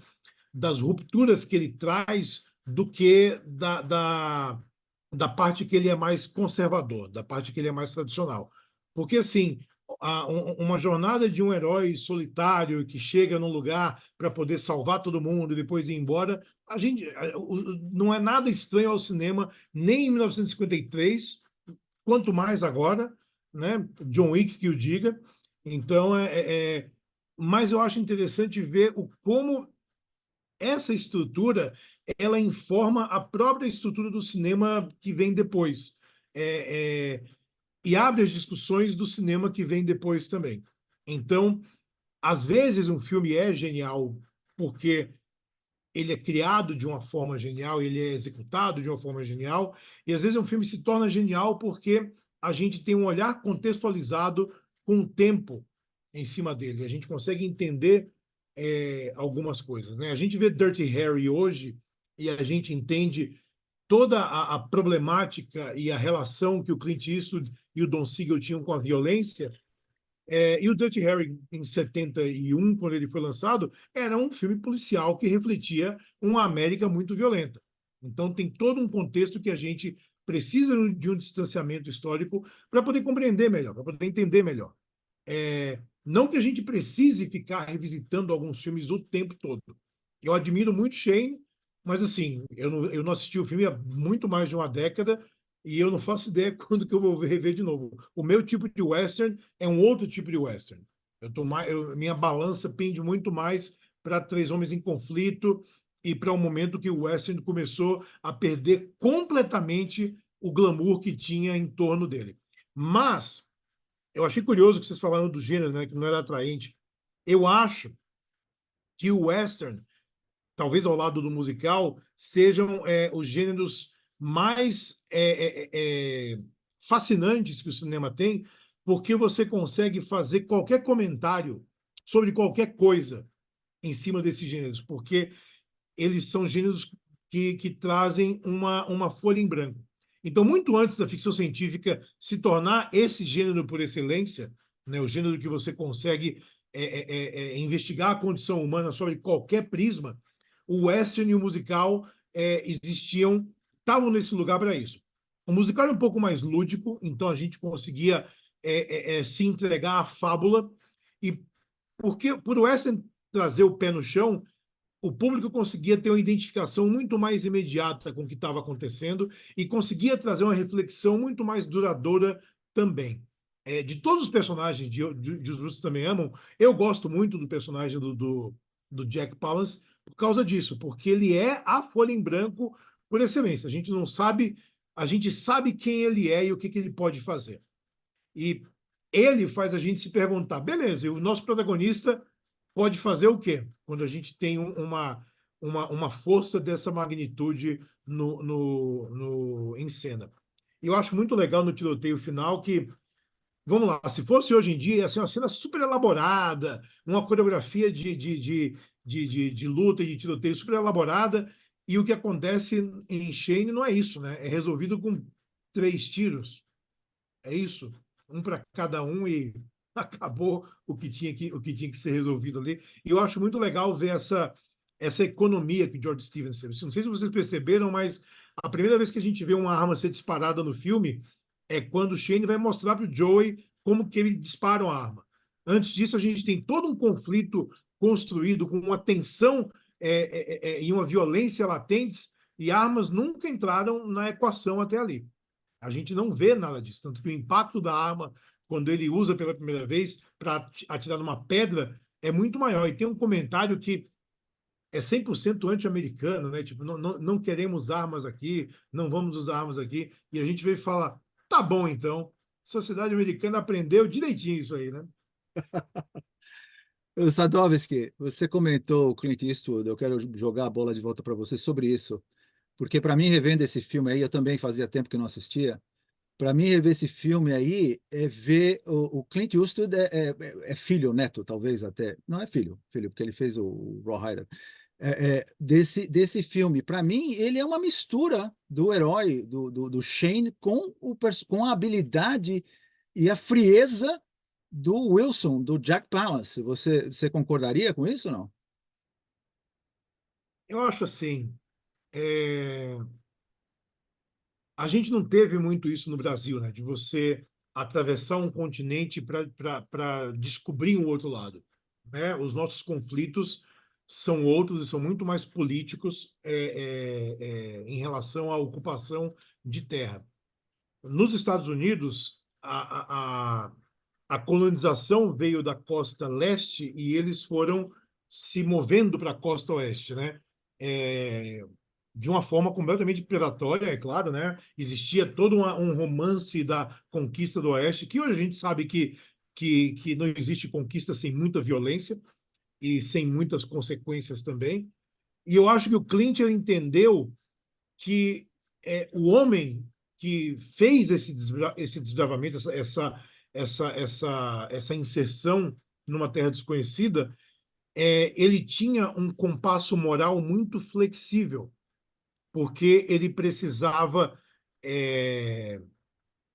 das rupturas que ele traz do que da parte que ele é mais conservador, da parte que ele é mais tradicional. Porque, assim, uma jornada de um herói solitário que chega num lugar para poder salvar todo mundo e depois ir embora, não é nada estranho ao cinema, nem em 1953, quanto mais agora, né? John Wick que o diga. Então, mas eu acho interessante ver como essa estrutura ela informa a própria estrutura do cinema que vem depois. E abre as discussões do cinema que vem depois também. Então, às vezes um filme é genial porque ele é criado de uma forma genial, ele é executado de uma forma genial, e às vezes um filme se torna genial porque a gente tem um olhar contextualizado com o tempo em cima dele. A gente consegue entender algumas coisas, né? A gente vê Dirty Harry hoje e a gente entende toda a problemática e a relação que o Clint Eastwood e o Don Siegel tinham com a violência. E o Dirty Harry, em 71, quando ele foi lançado, era um filme policial que refletia uma América muito violenta. Então, tem todo um contexto que a gente precisa de um distanciamento histórico para poder compreender melhor, para poder entender melhor. Não que a gente precise ficar revisitando alguns filmes o tempo todo. Eu admiro muito Shane, mas assim, eu não assisti o filme há muito mais de uma década e eu não faço ideia quando que eu vou rever de novo. O meu tipo de western é um outro tipo de western. Minha balança pende muito mais para Três Homens em Conflito e para o momento que o western começou a perder completamente o glamour que tinha em torno dele. Mas eu achei curioso que vocês falaram do gênero, né, que não era atraente. Eu acho que o western, talvez ao lado do musical, sejam os gêneros mais fascinantes que o cinema tem, porque você consegue fazer qualquer comentário sobre qualquer coisa em cima desses gêneros, porque eles são gêneros que trazem uma folha em branco. Então, muito antes da ficção científica se tornar esse gênero por excelência, né, o gênero que você consegue investigar a condição humana sobre qualquer prisma, o western e o musical estavam nesse lugar para isso. O musical é um pouco mais lúdico, então a gente conseguia se entregar à fábula, e por o western trazer o pé no chão, o público conseguia ter uma identificação muito mais imediata com o que estava acontecendo e conseguia trazer uma reflexão muito mais duradoura também. De todos os personagens de Os Brutos Também Amam, eu gosto muito do personagem do Jack Palance por causa disso, porque ele é a folha em branco por excelência. A gente não sabe, a gente sabe quem ele é e o que, que ele pode fazer. E ele faz a gente se perguntar, beleza, e o nosso protagonista pode fazer o quê? Quando a gente tem uma força dessa magnitude em cena. E eu acho muito legal no tiroteio final que, vamos lá, se fosse hoje em dia, ia ser uma cena super elaborada, uma coreografia de luta e de tiroteio super elaborada, e o que acontece em Shane não é isso, né? É resolvido com 3 tiros. É isso, um para cada um e acabou o que tinha que ser resolvido ali. E eu acho muito legal ver essa economia que o George Stevens teve. Não sei se vocês perceberam, mas a primeira vez que a gente vê uma arma ser disparada no filme é quando o Shane vai mostrar para o Joey como que ele dispara uma arma. Antes disso, a gente tem todo um conflito construído com uma tensão e uma violência latentes, e armas nunca entraram na equação até ali. A gente não vê nada disso, tanto que o impacto da arma, quando ele usa pela primeira vez para atirar numa pedra, é muito maior. E tem um comentário que é 100% anti-americano, né? Tipo, não queremos armas aqui, não vamos usar armas aqui. E a gente veio falar, tá bom então, a sociedade americana aprendeu direitinho isso aí, né? Sadovski, você comentou o Clint Eastwood, eu quero jogar a bola de volta para você sobre isso, porque para mim, revendo esse filme aí, eu também fazia tempo que não assistia, para mim, rever esse filme aí é ver o Clint Eastwood é filho, neto, talvez até. Não é filho, porque ele fez o Rawhide. Desse filme. Para mim, ele é uma mistura do herói, do Shane, com a habilidade e a frieza do Wilson, do Jack Palance. Você concordaria com isso ou não? Eu acho assim, a gente não teve muito isso no Brasil, né? De você atravessar um continente para descobrir um outro lado, né? Os nossos conflitos são outros e são muito mais políticos em relação à ocupação de terra. Nos Estados Unidos, a colonização veio da costa leste e eles foram se movendo para a costa oeste, né? De uma forma completamente predatória, é claro, né? Existia todo um romance da conquista do Oeste, que hoje a gente sabe que não existe conquista sem muita violência e sem muitas consequências também. E eu acho que o Clint entendeu que o homem que fez esse desbravamento, essa inserção numa terra desconhecida, ele tinha um compasso moral muito flexível, porque ele precisava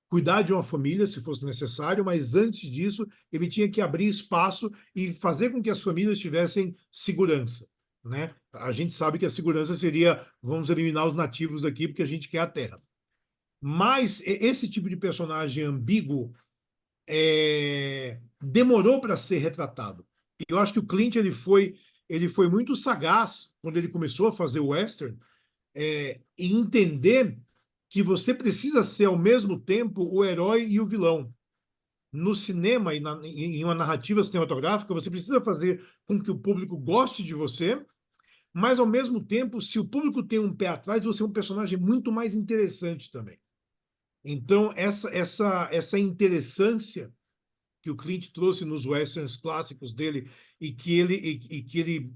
cuidar de uma família, se fosse necessário, mas antes disso, ele tinha que abrir espaço e fazer com que as famílias tivessem segurança, né? A gente sabe que a segurança seria, vamos eliminar os nativos daqui porque a gente quer a terra. Mas esse tipo de personagem ambíguo demorou para ser retratado. E eu acho que o Clint ele foi muito sagaz quando ele começou a fazer o western, e entender que você precisa ser ao mesmo tempo o herói e o vilão. No cinema e em uma narrativa cinematográfica, você precisa fazer com que o público goste de você, mas ao mesmo tempo, se o público tem um pé atrás, você é um personagem muito mais interessante também. Então, essa interessância que o Clint trouxe nos westerns clássicos dele e que ele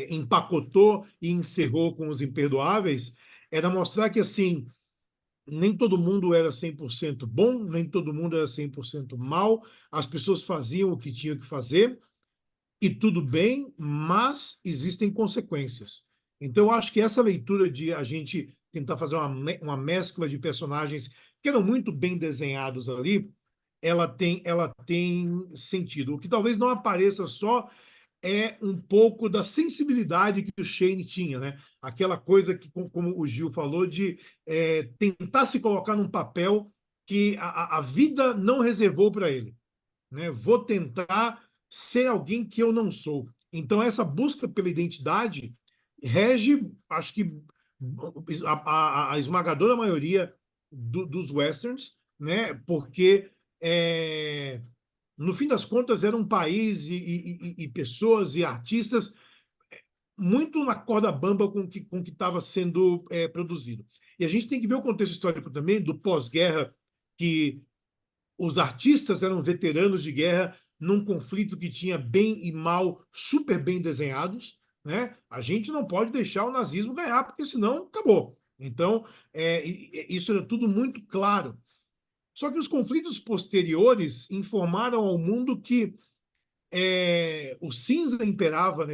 empacotou e encerrou com Os Imperdoáveis, era mostrar que, assim, nem todo mundo era 100% bom, nem todo mundo era 100% mal, as pessoas faziam o que tinham que fazer, e tudo bem, mas existem consequências. Então, eu acho que essa leitura de a gente tentar fazer uma mescla de personagens que eram muito bem desenhados ali, ela tem sentido. O que talvez não apareça só é um pouco da sensibilidade que o Shane tinha, né? Aquela coisa que, como o Gil falou, de tentar se colocar num papel que a vida não reservou para ele, né? Vou tentar ser alguém que eu não sou. Então, essa busca pela identidade rege, acho que, a esmagadora maioria dos westerns, né? Porque no fim das contas, era um país e pessoas e artistas muito na corda bamba com o que estava sendo produzido. E a gente tem que ver o contexto histórico também do pós-guerra, que os artistas eram veteranos de guerra num conflito que tinha bem e mal super bem desenhados, né? A gente não pode deixar o nazismo ganhar, porque senão acabou. Então, isso era tudo muito claro. Só que os conflitos posteriores informaram ao mundo que o cinza imperava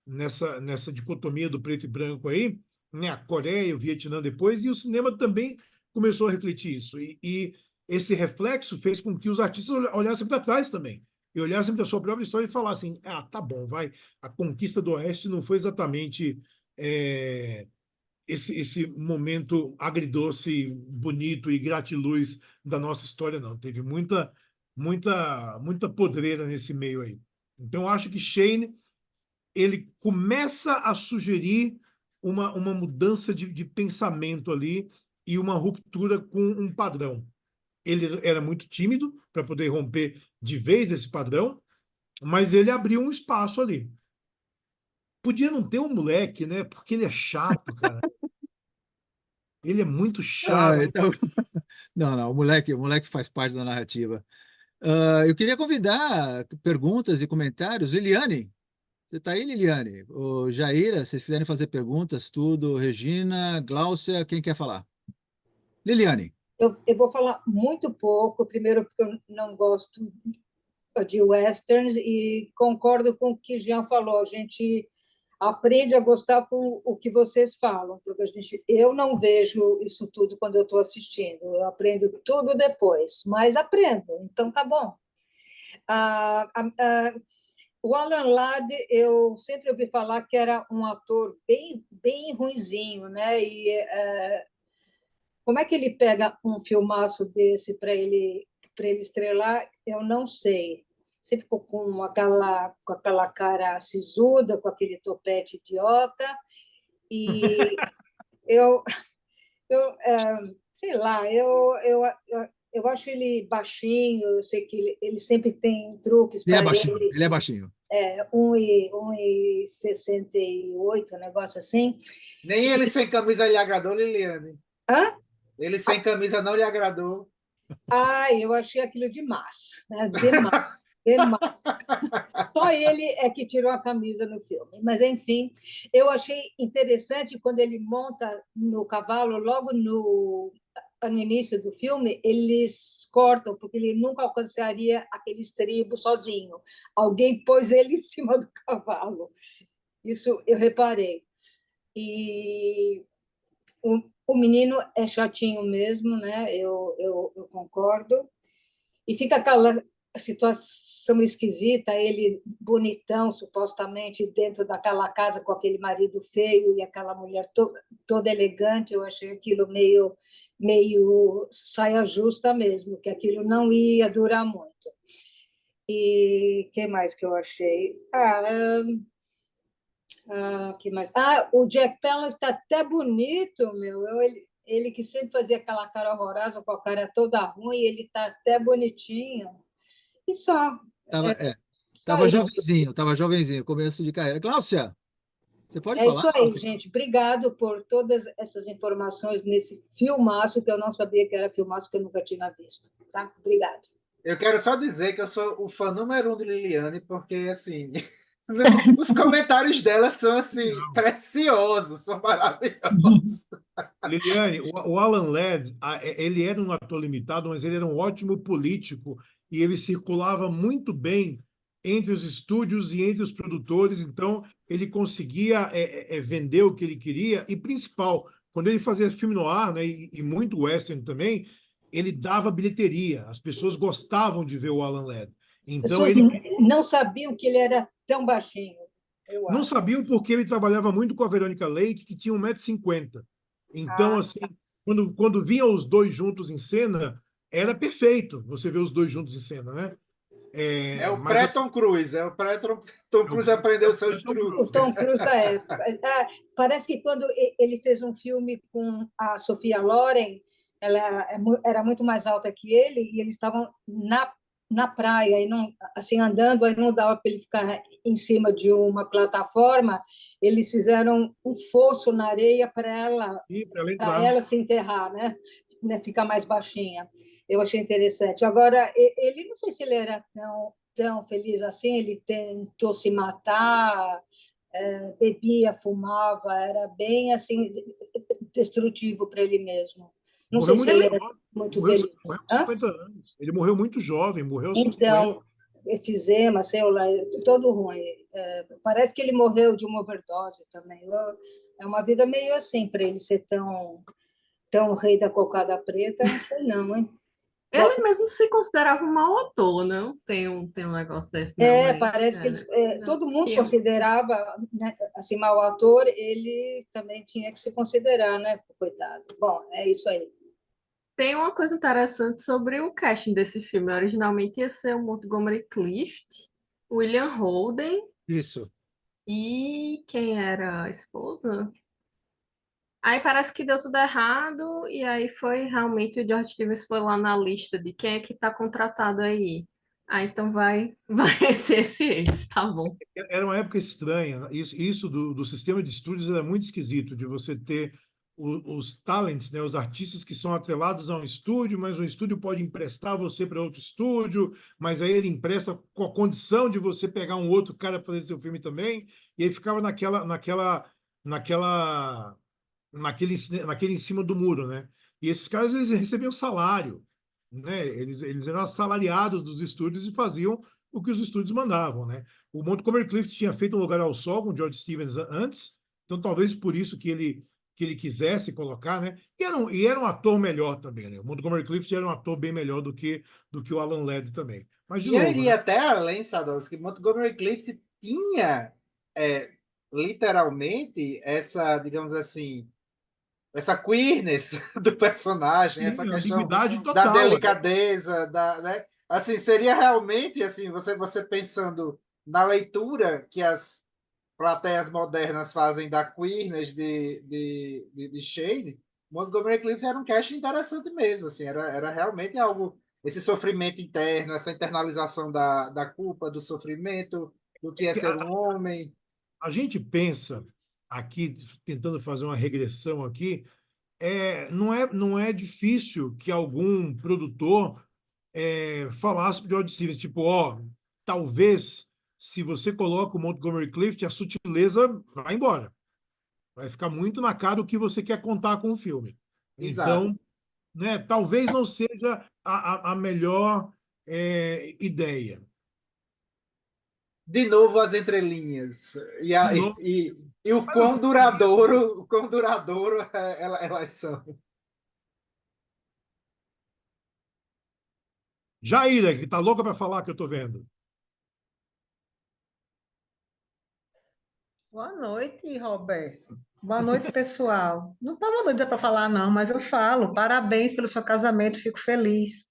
nessa dicotomia do preto e branco aí, né? A Coreia, o Vietnã depois, e o cinema também começou a refletir isso. E esse reflexo fez com que os artistas olhassem para trás também, e olhassem para a sua própria história e falassem: ah, tá bom, vai, a conquista do Oeste não foi exatamente esse momento agridoce, bonito e gratiluz da nossa história, não. Teve muita podreira nesse meio aí. Então, acho que Shane ele começa a sugerir uma mudança de pensamento ali e uma ruptura com um padrão. Ele era muito tímido para poder romper de vez esse padrão, mas ele abriu um espaço ali. Podia não ter um moleque, né? Porque ele é chato, cara. Ele é muito chato. Então... Não, não, o moleque faz parte da narrativa. Eu queria convidar perguntas e comentários. Liliane, você está aí, Liliane? O Jaira, se vocês quiserem fazer perguntas, tudo. Regina, Gláucia, quem quer falar? Liliane. Eu vou falar muito pouco, primeiro porque eu não gosto de westerns e concordo com o que Jean falou. A gente aprende a gostar com o que vocês falam, porque eu não vejo isso tudo quando eu estou assistindo. Eu aprendo tudo depois, mas aprendo, então tá bom. O Alan Ladd, eu sempre ouvi falar que era um ator bem ruinzinho, né? E como é que ele pega um filmaço desse para ele estrelar? Eu não sei. Sempre ficou com aquela cara sisuda, com aquele topete idiota. E sei lá, eu acho ele baixinho, eu sei que ele sempre tem truques Ele é para baixinho, ele é baixinho. 1,68, um negócio assim. Nem ele sem camisa lhe agradou, Liliane. Hã? Ele sem camisa não lhe agradou. Eu achei aquilo demais, né? Demais. Só ele é que tirou a camisa no filme. Mas, enfim, eu achei interessante quando ele monta no cavalo, logo no início do filme, eles cortam, porque ele nunca alcançaria aquele estribo sozinho. Alguém pôs ele em cima do cavalo. Isso eu reparei. E o menino é chatinho mesmo, né? Eu concordo. E fica aquela situação esquisita, ele bonitão, supostamente, dentro daquela casa com aquele marido feio e aquela mulher toda elegante. Eu achei aquilo meio saia justa mesmo, que aquilo não ia durar muito. E o que mais que eu achei? Que mais? O Jack Palance está até bonito, meu. Ele que sempre fazia aquela cara horrorosa, com a cara toda ruim, ele está até bonitinho. E só. Tava jovenzinho, começo de carreira. Gláucia, você pode falar? Isso aí, gente. Obrigado por todas essas informações nesse filmaço, que eu não sabia que era filmaço, que eu nunca tinha visto. Tá? Obrigado. Eu quero só dizer que eu sou o fã número 1 de Liliane, porque, assim, os comentários dela são, assim, preciosos, são maravilhosos. Liliane, o Alan Ladd, ele era um ator limitado, mas ele era um ótimo político e ele circulava muito bem entre os estúdios e entre os produtores, então ele conseguia vender o que ele queria e, principal, quando ele fazia filme no ar, né, e muito western também, ele dava bilheteria, as pessoas gostavam de ver o Alan Ladd. Então, ele não sabiam que ele era tão baixinho. Não sabiam porque ele trabalhava muito com a Verônica Leite, que tinha 1,50 m. Então, assim, quando vinham os dois juntos em cena, era perfeito você ver os dois juntos em cena, né? É o pré-Tom Cruise, é o pré-Tom Cruise aprendeu seus truques. O Tom Cruise da época. Parece que quando ele fez um filme com a Sophia Loren, ela era muito mais alta que ele, e eles estavam na praia, e não, assim, andando, aí não dava para ele ficar em cima de uma plataforma, eles fizeram um fosso na areia E para ela para entrar. ela se enterrar, né, ficar mais baixinha. Eu achei interessante. Agora, ele, não sei se ele era tão feliz assim, ele tentou se matar, bebia, fumava, era bem assim destrutivo para ele mesmo. Não Morreu sei se muito ele era jovem. muito Morreu, feliz. morreu com Hã? 50 anos. Ele morreu muito jovem, morreu aos 50. Então, efizema, sei lá, todo ruim. Parece que ele morreu de uma overdose também. É uma vida meio assim para ele ser tão rei da cocada preta, não sei não, hein? Ele mesmo se considerava um mau ator, não? Tem um negócio desse, não, aí. Parece que Né? todo mundo Tinha- considerava, né, assim, mau ator, ele também tinha que se considerar, né, coitado. Bom, é isso aí. Tem uma coisa interessante sobre o casting desse filme. Originalmente ia ser o Montgomery Clift, William Holden Isso. e quem era a esposa? Aí parece que deu tudo errado, e aí foi realmente o George Stevens foi lá na lista de quem é que tá contratado aí. Ah, então vai ser esse, tá bom. Era uma época estranha. Isso do sistema de estúdios era muito esquisito, de você ter os talents, né, os artistas que são atrelados a um estúdio, mas o estúdio pode emprestar você para outro estúdio, mas aí ele empresta com a condição de você pegar um outro cara para fazer seu filme também, e aí ficava naquela, naquele em cima do muro, né? E esses caras eles recebiam salário, né? Eles eram assalariados dos estúdios e faziam o que os estúdios mandavam, né? O Montgomery Clift tinha feito Um Lugar ao Sol com George Stevens antes, então talvez por isso que ele quisesse colocar, né? E era um ator melhor também, né? O Montgomery Clift era um ator bem melhor do que o Alan Ladd também. Mas de E eu novo, né? iria até além, Sadowski, que Montgomery Clift tinha é, literalmente essa, digamos assim, essa queerness do personagem, essa Sim, questão ambiguidade da total. delicadeza, né? Assim, seria realmente assim, você pensando na leitura que as plateias modernas fazem da queerness de Shane, Montgomery Clift era um cast interessante mesmo, assim, era realmente algo, esse sofrimento interno, essa internalização da culpa, do sofrimento, do que é Que ser um homem. a gente pensa aqui, tentando fazer uma regressão aqui, não é difícil que algum produtor falasse para o George Stevens, tipo, ó, talvez se você coloca o Montgomery Clift, a sutileza vai embora. Vai ficar muito na cara o que você quer contar com o filme. Exato. Então, né, talvez não seja a melhor ideia. De novo as entrelinhas. E, De a, novo, e mas assim, o quão duradouro elas são. Jaira, que tá louca para falar que eu tô vendo. Boa noite, Roberto. Boa noite, pessoal. Não estava doida para falar, não, mas eu falo. Parabéns pelo seu casamento, fico feliz.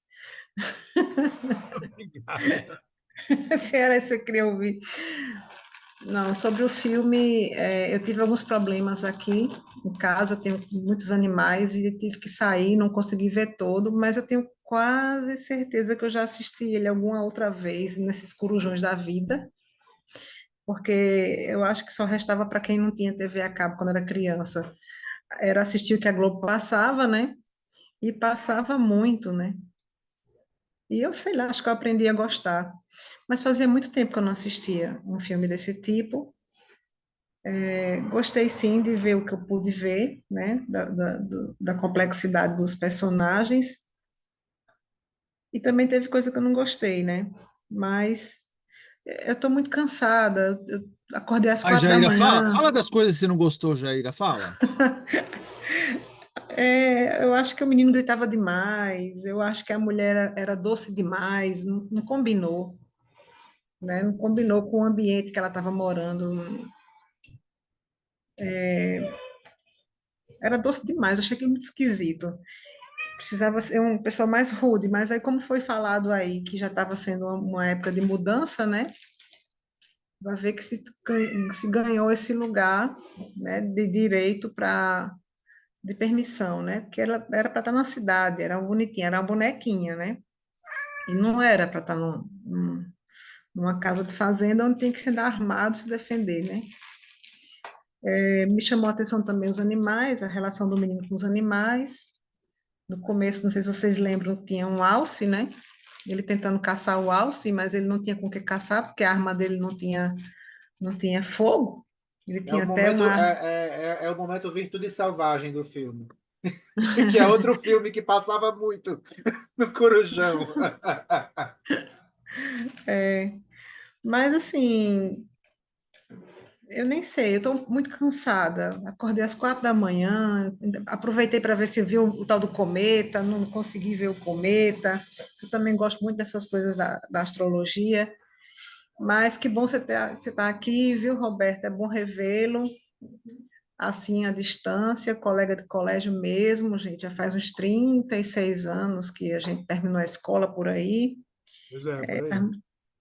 Obrigado. Se era isso que você queria ouvir. Não, sobre o filme, eu tive alguns problemas aqui em casa, tenho muitos animais e tive que sair, não consegui ver todo, mas eu tenho quase certeza que eu já assisti ele alguma outra vez nesses corujões da vida, porque eu acho que só restava para quem não tinha TV a cabo quando era criança. Era assistir o que a Globo passava, né? E passava muito, né? E eu sei lá, acho que eu aprendi a gostar. Mas fazia muito tempo que eu não assistia um filme desse tipo. Gostei sim de ver o que eu pude ver, né? Da complexidade dos personagens. E também teve coisa que eu não gostei, né? Mas eu estou muito cansada. Eu acordei às Ai, 4 da Jaira, fala, manhã. fala das coisas que você não gostou, Jaira, fala. Eu acho que o menino gritava demais. Eu acho que a mulher era doce demais. Não, não combinou, né? Não combinou com o ambiente que ela estava morando. Era doce demais. Eu achei aquilo muito esquisito. Precisava ser um pessoal mais rude, mas aí como foi falado aí que já estava sendo uma época de mudança, né? Vai ver que se ganhou esse lugar, né, de direito para de permissão, né? Porque ela era para estar na cidade, era bonitinha, era uma bonequinha, né? E não era para estar numa casa de fazenda onde tem que se andar armado, se defender, né? Me chamou a atenção também os animais, a relação do menino com os animais. No começo, não sei se vocês lembram, tinha um alce, né? Ele tentando caçar o alce, mas ele não tinha com o que caçar, porque a arma dele não tinha fogo. Ele É o tinha até momento, uma. é o momento Virtude Selvagem do filme. Que é outro filme que passava muito no Corujão. Mas, assim, eu nem sei, eu estou muito cansada. Acordei às 4 da manhã, aproveitei para ver se viu o tal do cometa, não consegui ver o cometa. Eu também gosto muito dessas coisas da astrologia. Mas que bom você tá aqui, viu, Roberto? É bom revê-lo, assim, à distância, colega de colégio mesmo, gente. Já faz uns 36 anos que a gente terminou a escola por aí. Pois é, por Faz, aí.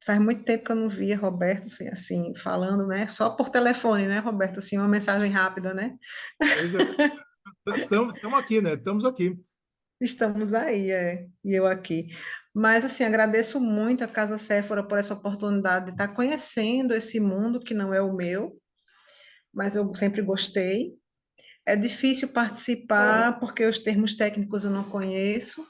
faz muito tempo que eu não via Roberto, assim, falando, né? Só por telefone, né, Roberto? Assim, uma mensagem rápida, né? Pois é. Estamos aqui, né? Estamos aqui. Estamos aí, e eu aqui. Mas, assim, agradeço muito a Casa Séfora por essa oportunidade de estar conhecendo esse mundo que não é o meu, mas eu sempre gostei. É difícil participar porque os termos técnicos eu não conheço,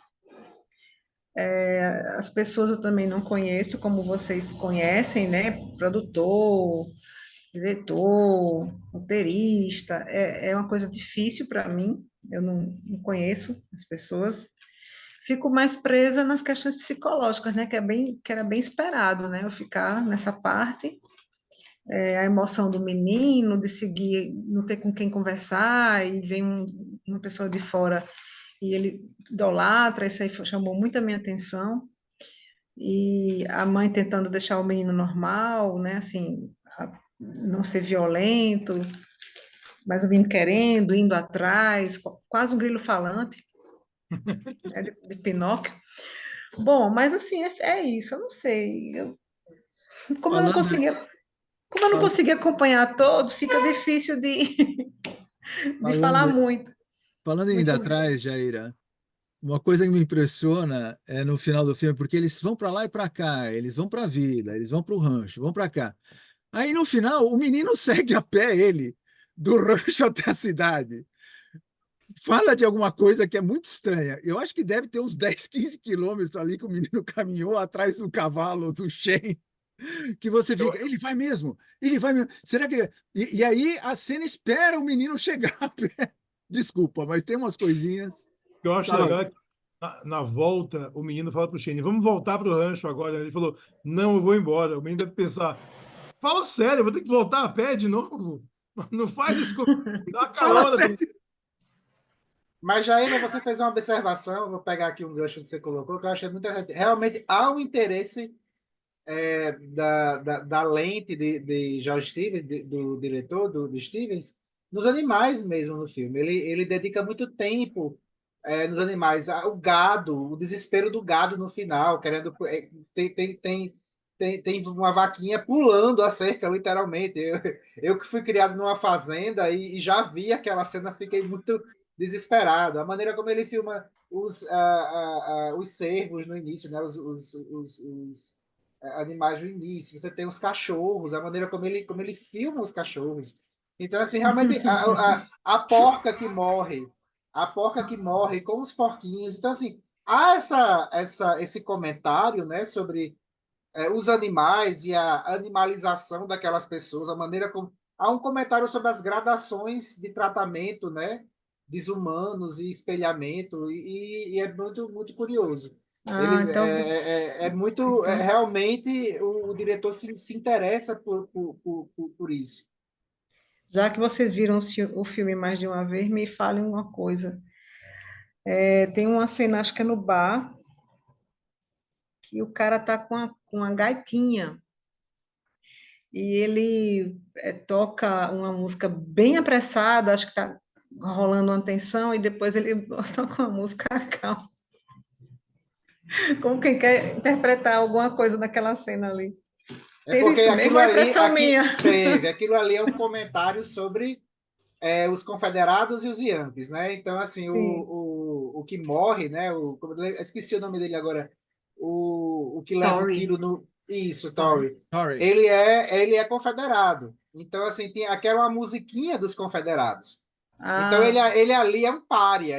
as pessoas eu também não conheço, como vocês conhecem, né? Produtor, diretor, roteirista, é uma coisa difícil para mim, eu não conheço as pessoas. Fico mais presa nas questões psicológicas, né? Que era bem esperado, né? Eu ficar nessa parte, a emoção do menino, de seguir, não ter com quem conversar, e vem uma pessoa de fora e ele idolatra, isso aí chamou muito a minha atenção. E a mãe tentando deixar o menino normal, né? Assim, não ser violento, mas o menino querendo, indo atrás, quase um grilo falante, né, de Pinóquio. Bom, mas assim, é isso, eu não sei. Como eu não Falando, conseguia, como eu não fal- conseguia acompanhar todo, fica difícil de falar falando, muito, falando ainda muito atrás, Jaira, uma coisa que me impressiona é no final do filme, porque eles vão para lá e para cá, eles vão para a vila, eles vão para o rancho, vão para cá. Aí no final, o menino segue a pé ele, do rancho até a cidade. Fala de alguma coisa que é muito estranha. Eu acho que deve ter uns 10, 15 quilômetros ali que o menino caminhou atrás do cavalo, do Shen, que você Eu, fica, ele vai mesmo, ele vai mesmo. Será que. E aí a cena espera o menino chegar a pé. Desculpa, mas tem umas coisinhas, eu acho sabe? legal é que na volta o menino fala para o Shane, vamos voltar para o rancho agora. Ele falou, não, eu vou embora. O menino deve pensar, fala sério, eu vou ter que voltar a pé de novo? Não faz isso comigo. Dá uma Fala carona. sério. Mas, Jaina, você fez uma observação, vou pegar aqui um gancho que você colocou, que eu achei muito interessante. Realmente há um interesse da lente de George Stevens, do diretor, do Stevens, nos animais mesmo no filme. Ele dedica muito tempo nos animais. O gado, o desespero do gado no final, querendo. Tem uma vaquinha pulando a cerca, literalmente. Eu que fui criado numa fazenda e já vi aquela cena, fiquei muito desesperado. A maneira como ele filma os cervos no início, né? Os animais no início, você tem os cachorros, a maneira como ele filma os cachorros. Então, assim, realmente, a porca que morre, com os porquinhos. Então, assim, há esse comentário, né, sobre os animais e a animalização daquelas pessoas, a maneira como. Há um comentário sobre as gradações de tratamento, né, desumanos e espelhamento, e é muito, muito curioso. Ah, Ele então, muito. então, Realmente, o diretor se interessa por isso. já que vocês viram o filme mais de uma vez, me falem uma coisa. Tem uma cena, acho que é no bar, que o cara tá com a gaitinha e ele toca uma música bem apressada, acho que tá rolando uma tensão, e depois ele toca uma música calma, como quem quer interpretar alguma coisa naquela cena ali. É Teve porque isso mesmo, aquilo é ali, impressão minha. aquilo ali é um comentário sobre os confederados e os Yankees, né? Então, assim, Sim. o que morre, né? Eu esqueci o nome dele agora. O que leva o Tory. tiro no... Isso, Tory. Sorry. Ele é confederado. Então, assim, tem aquela musiquinha dos confederados. Então, Ah, ele ali é um pária.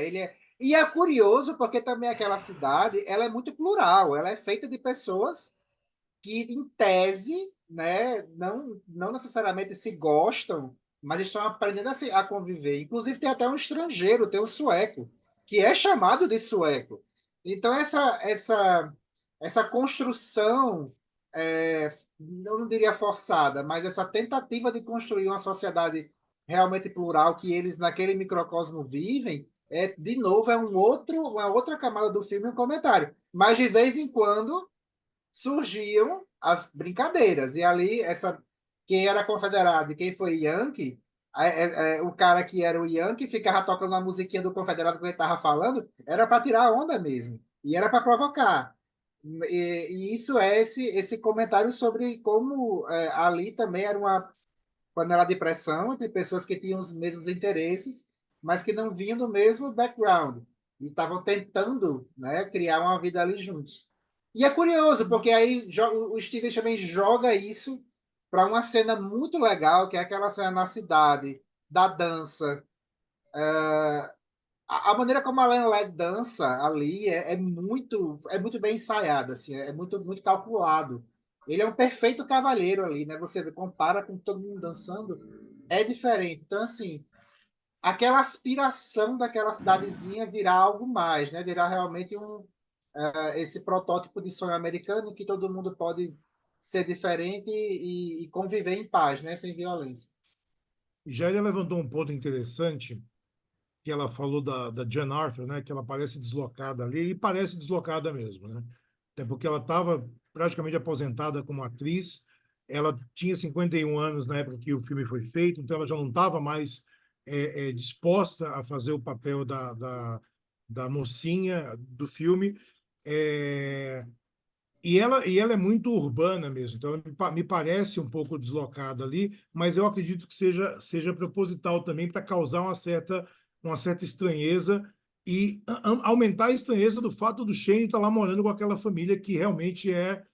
E é curioso porque também aquela cidade, ela é muito plural. Ela é feita de pessoas que, em tese, né, não necessariamente se gostam, mas estão aprendendo a conviver. Inclusive, tem até um estrangeiro, tem um sueco, que é chamado de sueco. Então, essa construção, eu não diria forçada, mas essa tentativa de construir uma sociedade realmente plural que eles, naquele microcosmo, vivem, de novo, uma outra camada do filme, um comentário. Mas, de vez em quando, surgiam as brincadeiras. E ali, quem era confederado e quem foi Yankee, o cara que era o Yankee ficava tocando a musiquinha do confederado que ele estava falando, era para tirar a onda mesmo. E era para provocar. E isso é esse comentário sobre como ali também era uma panela de pressão entre pessoas que tinham os mesmos interesses, mas que não vinham do mesmo background. E estavam tentando, né, criar uma vida ali juntos. E é curioso, porque aí o Steven também joga isso para uma cena muito legal, que é aquela cena na cidade, da dança. A maneira como a Alan Ladd dança ali é muito bem ensaiada, assim, é muito, muito calculado. Ele é um perfeito cavalheiro ali, né? Você compara com todo mundo dançando, é diferente. Então, assim, aquela aspiração daquela cidadezinha virar algo mais, né? Virar realmente esse protótipo de sonho americano em que todo mundo pode ser diferente e conviver em paz, né? Sem violência. Já ele levantou um ponto interessante, que ela falou da Jan Arthur, né? Que ela parece deslocada ali, e parece deslocada mesmo, né? Até porque ela estava praticamente aposentada como atriz, ela tinha 51 anos na época que o filme foi feito, então ela já não estava mais disposta a fazer o papel da mocinha do filme. É, e ela é muito urbana mesmo, então ela me parece um pouco deslocada ali, mas eu acredito que seja proposital também para causar uma certa estranheza e aumentar a estranheza do fato do Shane estar lá morando com aquela família que realmente é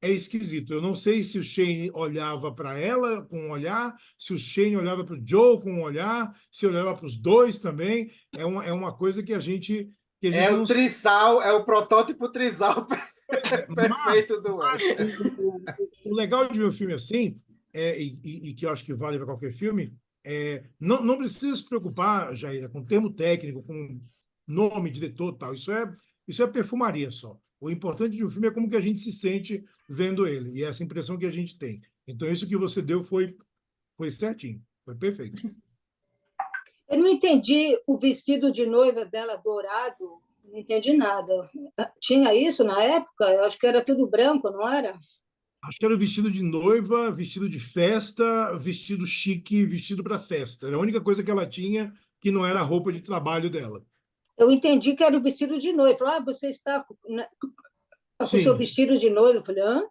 esquisito. Eu não sei se o Shane olhava para ela com um olhar, se o Shane olhava para o Joe com um olhar, se olhava para os dois também. É uma coisa que a gente não sabe. É o protótipo trisal perfeito do Mas Wes. o legal de ver um filme assim, e que eu acho que vale para qualquer filme, não precisa se preocupar, Jair, com termo técnico, com nome, diretor e tal. Isso é perfumaria só. O importante de um filme é como que a gente se sente vendo ele, e essa impressão que a gente tem. Então, isso que você deu foi certinho, foi perfeito. Eu não entendi o vestido de noiva dela dourado, não entendi nada. Tinha isso na época? Eu acho que era tudo branco, não era? Acho que era vestido de noiva, vestido de festa, vestido chique, vestido para festa. Era a única coisa que ela tinha que não era a roupa de trabalho dela. Eu entendi que era o vestido de noiva. Falou, você está com o seu Sim, vestido de noiva. Eu falei, hã?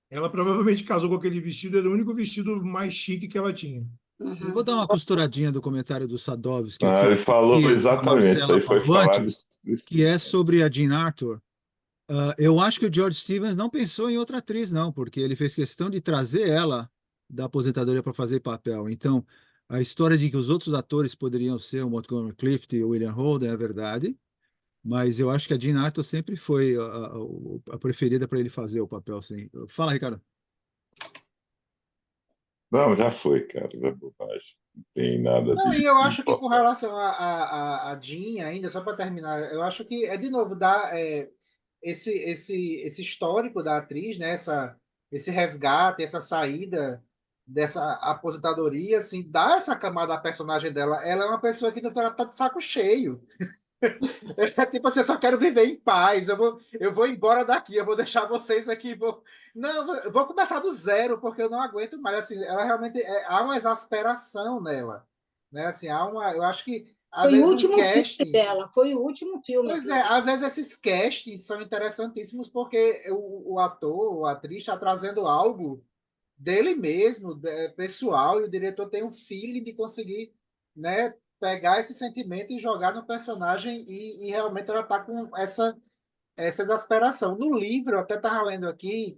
ela provavelmente casou com aquele vestido, era o único vestido mais chique que ela tinha. Eu vou Uhum. dar uma costuradinha do comentário do Sadovski Ah, aqui, ele falou que a exatamente, isso Marcela aí foi falou falar antes, do que é Stevens. sobre a Jean Arthur. Eu acho que o George Stevens não pensou em outra atriz, não, porque ele fez questão de trazer ela da aposentadoria para fazer papel. Então, a história de que os outros atores poderiam ser o Montgomery Clift e o William Holden é verdade, mas eu acho que a Jean Arthur sempre foi a preferida para ele fazer o papel, sim. Fala, Ricardo. Não, já foi, cara, é bobagem. Não tem nada Não, de e eu acho que com importante. relação a Jean, ainda, só para terminar, eu acho que de novo, esse histórico da atriz, né, esse resgate, essa saída dessa aposentadoria, assim, dá essa camada à personagem dela. Ela é uma pessoa que ela tá de saco cheio. É tipo assim, eu só quero viver em paz. Eu vou embora daqui, eu vou deixar vocês aqui. Não, eu vou começar do zero, porque eu não aguento mais. Assim, ela realmente há uma exasperação nela, né? Assim, eu acho que às Foi o vezes um último filme casting. dela, foi o último filme, Pois é, inclusive. às vezes esses castings são interessantíssimos porque o ator, a atriz está trazendo algo dele mesmo, pessoal, e o diretor tem um feeling de conseguir, né, pegar esse sentimento e jogar no personagem e realmente ela está com essa exasperação. No livro, eu até estava lendo aqui,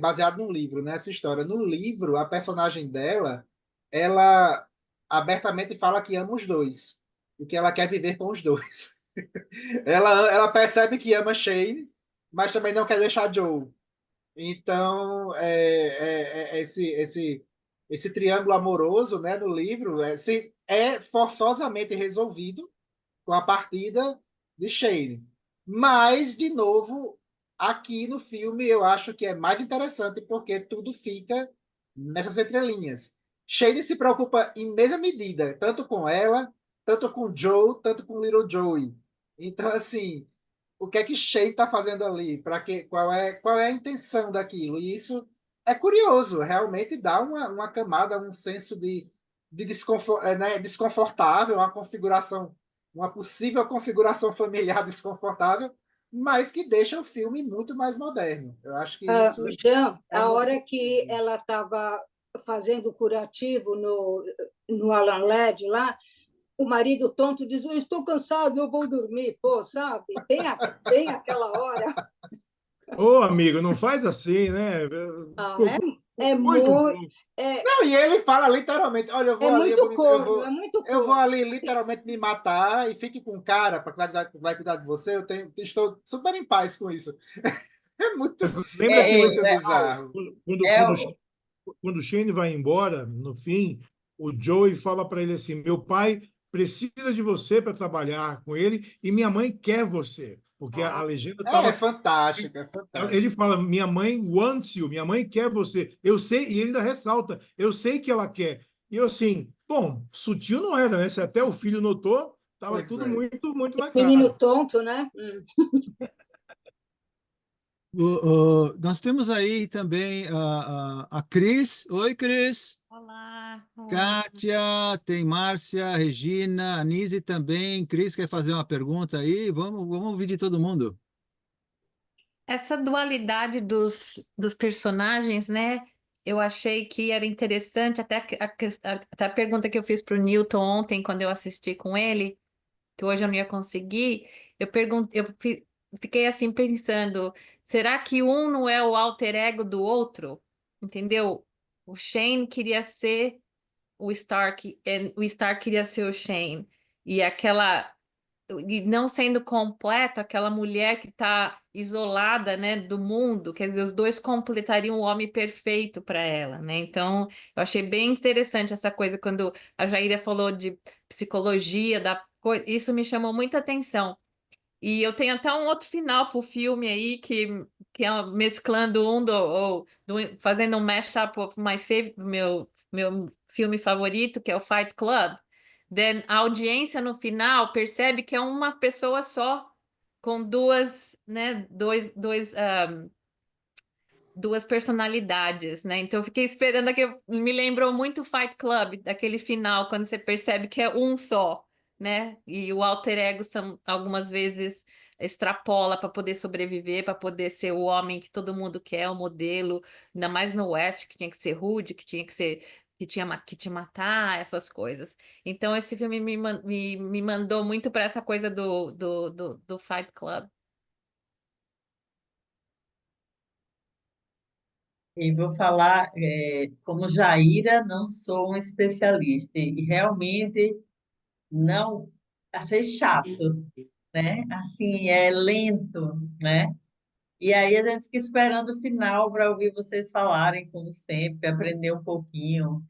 baseado num livro, né, essa história. No livro, a personagem dela, ela abertamente fala que ama os dois e que ela quer viver com os dois. Ela percebe que ama Shane, mas também não quer deixar Joe. Então, esse triângulo amoroso, né, no livro é forçosamente resolvido com a partida de Shane. Mas, de novo, aqui no filme eu acho que é mais interessante porque tudo fica nessas entrelinhas. Shane se preocupa em mesma medida, tanto com ela, tanto com Joe, tanto com Little Joey. Então, assim, o que é que Shane está fazendo ali? Qual é a intenção daquilo? E isso é curioso, realmente dá uma camada, um senso de né, desconfortável, uma possível configuração familiar desconfortável, mas que deixa o filme muito mais moderno. Eu acho que isso Jean, é a muito hora que positivo. ela estava fazendo o curativo no Alan Led lá, o marido tonto diz: eu estou cansado, eu vou dormir. Pô, sabe? Bem aquela hora. Ô, amigo, não faz assim, né? Ah, Ficou é, muito muito, pouco. Não, e ele fala literalmente: olha, eu é vou ali, muito corno, é muito eu vou corno. ali literalmente me matar e fique com o cara para vai cuidar de você. Estou super em paz com isso. É muito, Mas é lembra que muito bizarro. quando, é, quando, quando o Shane vai embora, no fim, o Joey fala para ele assim: meu pai precisa de você para trabalhar com ele e minha mãe quer você. Porque a legenda É estava. fantástico, é Ele fantástico. fala: minha mãe wants you, minha mãe quer você. Eu sei, e ele ainda ressalta: eu sei que ela quer. E eu assim, bom, sutil não era, né? Se até o filho notou, estava Pois tudo é. muito, muito na Menino cara. tonto, né? Nós temos aí também a Cris. Oi, Cris. Olá, olá. Kátia, tem Márcia, Regina, Anise também. Cris quer fazer uma pergunta aí? Vamos ouvir de todo mundo. Essa dualidade dos personagens, né? Eu achei que era interessante, até a pergunta que eu fiz para o Newton ontem, quando eu assisti com ele, que hoje eu não ia conseguir, fiquei assim pensando, será que um não é o alter ego do outro? Entendeu? O Shane queria ser o Stark, o Stark queria ser o Shane. E não sendo completo, aquela mulher que está isolada, né, do mundo, quer dizer, os dois completariam o homem perfeito para ela, né? Então, eu achei bem interessante essa coisa quando a Jaira falou de psicologia isso me chamou muita atenção. E eu tenho até um outro final para o filme aí que é mesclando fazendo um mashup of my favorite, meu filme favorito, que é o Fight Club. Then a audiência no final percebe que é uma pessoa só, com duas personalidades, né? Então eu fiquei esperando me lembrou muito Fight Club, daquele final, quando você percebe que é um só, né? E o alter ego algumas vezes extrapola para poder sobreviver, para poder ser o homem que todo mundo quer, o modelo, ainda mais no West, que tinha que ser rude, que tinha que ser que te matar, essas coisas. Então esse filme me mandou muito para essa coisa do Fight Club. E vou falar, como Jaira, não sou um especialista e realmente não achei chato, né? Assim, é lento, né? E aí a gente fica esperando o final para ouvir vocês falarem, como sempre, aprender um pouquinho.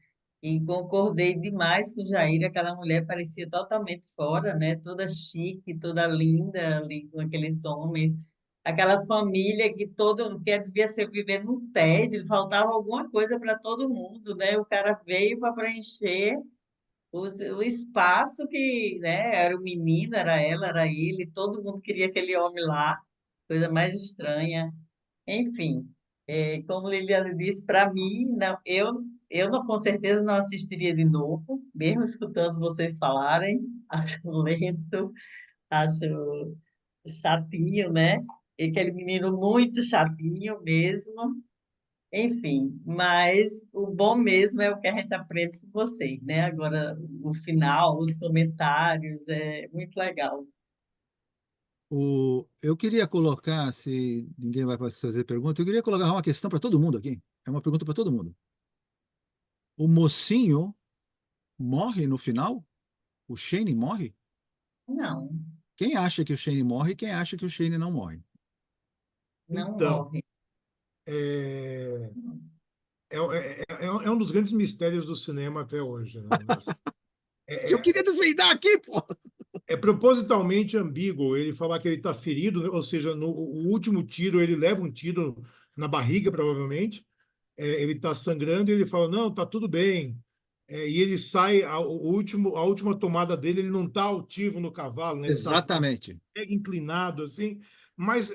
E concordei demais com Jair, aquela mulher parecia totalmente fora, né? Toda chique, toda linda ali com aqueles homens. Aquela família que devia ser viver num tédio, faltava alguma coisa para todo mundo, né? O cara veio para preencher o espaço que, né? Era o menino, era ela, era ele, todo mundo queria aquele homem lá, coisa mais estranha. Enfim, como Liliana disse, para mim, não, eu não, com certeza não assistiria de novo, mesmo escutando vocês falarem. Acho lento, acho chatinho, né? E aquele menino muito chatinho mesmo. Enfim, mas o bom mesmo é o que a gente aprende com vocês, né? Agora, o final, os comentários, é muito legal. Eu queria colocar, se ninguém vai fazer pergunta, eu queria colocar uma questão para todo mundo aqui. É uma pergunta para todo mundo. O mocinho morre no final? O Shane morre? Não, Quem acha que o Shane morre e quem acha que o Shane não morre? não Então, morre. é, é um dos grandes mistérios do cinema até hoje, né? Eu queria desvendar aqui, pô! É propositalmente ambíguo ele falar que ele está ferido, né? Ou seja, no o último tiro ele leva um tiro na barriga, provavelmente. Ele está sangrando e ele fala, não, está tudo bem. E ele sai, a última tomada dele, ele não está altivo no cavalo, né? Ele está Exatamente. inclinado, assim. Mas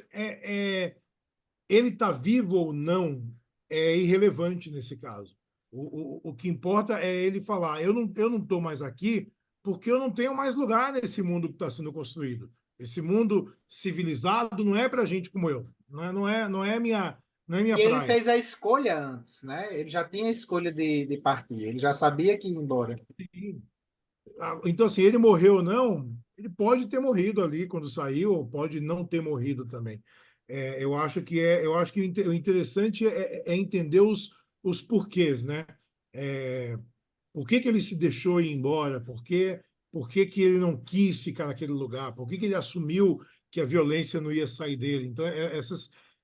ele está vivo ou não é irrelevante nesse caso. O que importa é ele falar: eu não estou mais aqui porque eu não tenho mais lugar nesse mundo que está sendo construído. Esse mundo civilizado não é para gente como eu. Não é não é minha E ele praia. fez a escolha antes, né? Ele já tinha a escolha de partir, ele já sabia que ia embora. Então, assim, ele morreu ou não, ele pode ter morrido ali quando saiu, ou pode não ter morrido também. Eu acho que o interessante é entender os porquês, né? É, por que que ele se deixou ir embora? Por que que ele não quis ficar naquele lugar? Por que que ele assumiu que a violência não ia sair dele? Então,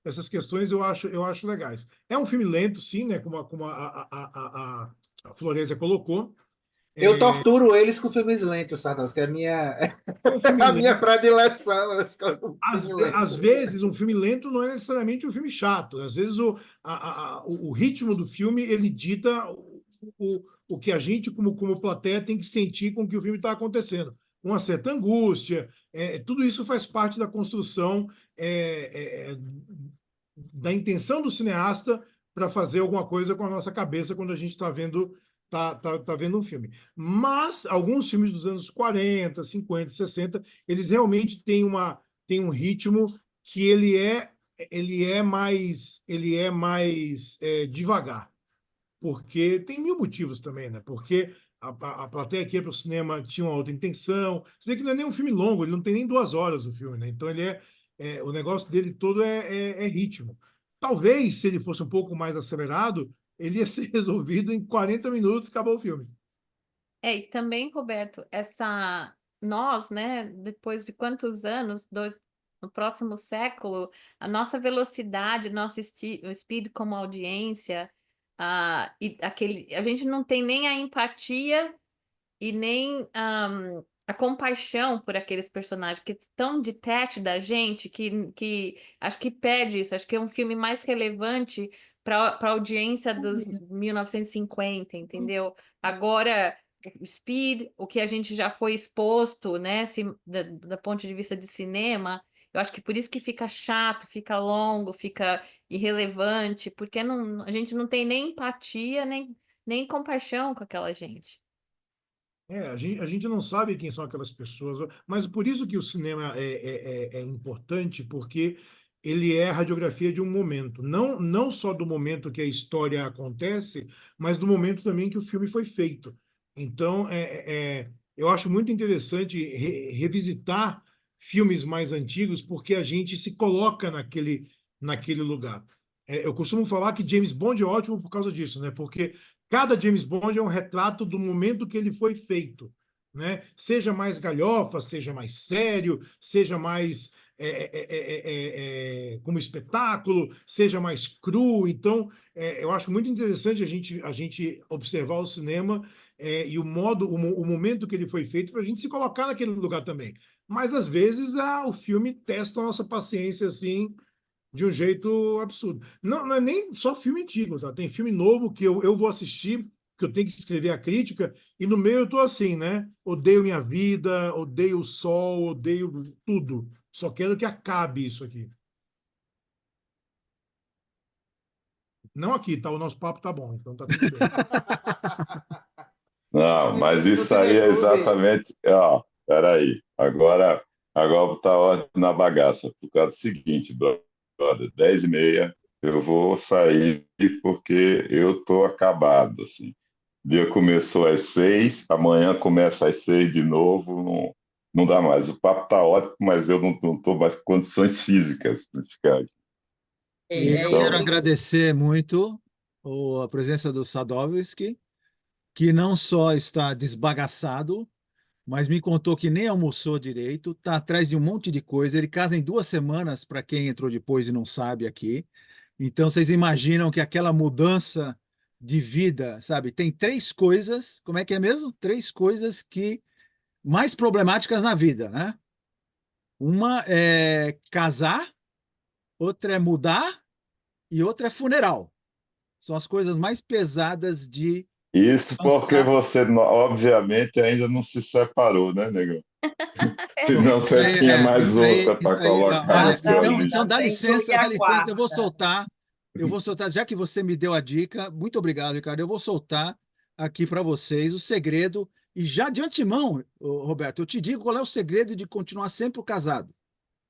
essas questões eu acho legais. É um filme lento, sim, né? Como a Florésia colocou. Eu torturo eles com filmes lentos, Sardos, que é É um filme a minha lento. predileção. Eu escolho um filme Às lento. vezes, um filme lento não é necessariamente um filme chato. Às vezes, o ritmo do filme ele dita o que a gente, como plateia, tem que sentir com o que o filme está acontecendo. Uma certa angústia, tudo isso faz parte da construção da intenção do cineasta para fazer alguma coisa com a nossa cabeça quando a gente está vendo, tá vendo um filme. Mas alguns filmes dos anos 40, 50, 60, eles realmente têm um ritmo que ele é mais devagar, porque tem mil motivos também, né? Porque a plateia que ia para o cinema tinha uma outra intenção. Você vê que não é nem um filme longo, ele não tem nem 2 horas o filme, né? Então o negócio dele todo é ritmo. Talvez, se ele fosse um pouco mais acelerado, ele ia ser resolvido em 40 minutos, acabou o filme. E também, Roberto, nós, né, depois de quantos anos, no próximo século, a nossa velocidade, nosso speed como audiência, a gente não tem nem a empatia e nem a compaixão por aqueles personagens, que estão detached da gente, que acho que perde isso, acho que é um filme mais relevante para a audiência dos 1950, entendeu? Agora, o Speed, o que a gente já foi exposto, né, da ponto de vista de cinema, eu acho que por isso que fica chato, fica longo, fica irrelevante, porque a gente não tem nem empatia, nem compaixão com aquela gente. A gente não sabe quem são aquelas pessoas, mas por isso que o cinema é importante, porque ele é a radiografia de um momento, não só do momento que a história acontece, mas do momento também que o filme foi feito. Então, eu acho muito interessante revisitar filmes mais antigos, porque a gente se coloca naquele lugar. Eu costumo falar que James Bond é ótimo por causa disso, né? Porque cada James Bond é um retrato do momento que ele foi feito, né? Seja mais galhofa, seja mais sério, seja mais como espetáculo, seja mais cru. Então, eu acho muito interessante a gente observar o cinema e o momento que ele foi feito para a gente se colocar naquele lugar também. Mas às vezes o filme testa a nossa paciência assim de um jeito absurdo. Não é nem só filme antigo, tá? Tem filme novo que eu vou assistir, que eu tenho que escrever a crítica, e no meio eu tô assim, né? Odeio minha vida, odeio o sol, odeio tudo. Só quero que acabe isso aqui. Não aqui, tá? O nosso papo tá bom, então tá tudo bem. Não, mas No isso aí é Cineclube, exatamente. Ó, peraí. Agora tá ordem na bagaça. Por causa do seguinte, brother, 10h30, eu vou sair porque eu tô acabado, assim. O dia começou às 6, amanhã começa às 6 de novo, não dá mais. O papo tá ótimo, mas eu não tô mais com condições físicas de ficar aqui. E eu quero Então, agradecer muito a presença do Sadowski, que não só está desbagaçado, mas me contou que nem almoçou direito, está atrás de um monte de coisa. Ele casa em 2 semanas, para quem entrou depois e não sabe aqui. Então, vocês imaginam que aquela mudança de vida, sabe? Tem 3 coisas, como é que é mesmo? 3 coisas que mais problemáticas na vida, né? Uma é casar, outra é mudar e outra é funeral. São as coisas mais pesadas de isso porque passar. você, obviamente, ainda não se separou, né, negão? Senão Isso você aí, tinha mais outra isso para aí, colocar na olha, sua então, lista. então Inclui dá a licença, quarta. eu vou soltar, já que você me deu a dica, muito obrigado, Ricardo, eu vou soltar aqui para vocês o segredo, e já de antemão, Roberto, eu te digo qual é o segredo de continuar sempre casado,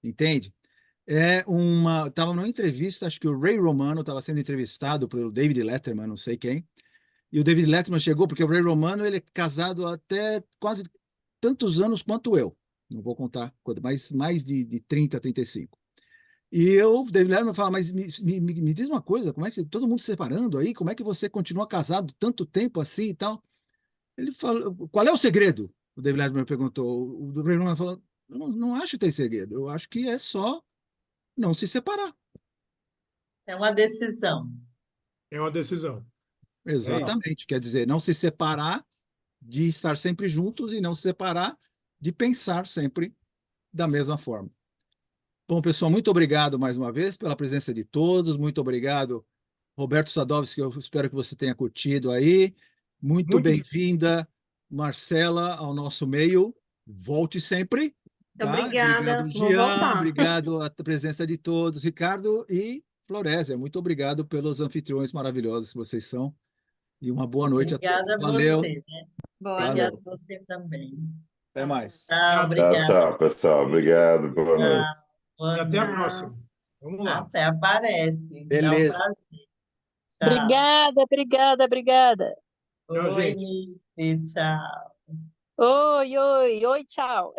entende? Estava numa entrevista, acho que o Ray Romano estava sendo entrevistado pelo David Letterman, não sei quem, e o David Letterman chegou porque o Ray Romano ele é casado até quase tantos anos quanto eu. Não vou contar, mas mais de 30, 35. E eu, o David Letterman fala, mas me diz uma coisa, como é que todo mundo se separando aí, como é que você continua casado tanto tempo assim e tal? Ele fala, qual é o segredo? O David Letterman perguntou. O Ray Romano falou, eu não acho que tem segredo, eu acho que é só não se separar. É uma decisão. É uma decisão. É isso. Exatamente, quer dizer, não se separar de estar sempre juntos e não se separar de pensar sempre da mesma forma. Bom, pessoal, muito obrigado mais uma vez pela presença de todos. Muito obrigado, Roberto Sadowski, eu espero que você tenha curtido aí. Muito Muito bem-vinda, Marcela, ao nosso meio. Volte sempre, tá? Obrigada, Obrigado, vou Jean. voltar. Obrigado a presença de todos, Ricardo e Florésia. Muito obrigado pelos anfitriões maravilhosos que vocês são. E uma boa noite a todos. Obrigada a Valeu, você, né? Boa Obrigada valeu. a você também. Até mais. Tchau, Tchau, obrigada. tchau, pessoal. Obrigado, boa Tchau, noite. E boa até a noite. próxima. Tchau. Vamos lá. Até aparece. É um Beleza. prazer. Tchau. Obrigada, obrigada, obrigada. Tchau, Oi, gente. Nice. Tchau. Oi, oi, oi, tchau.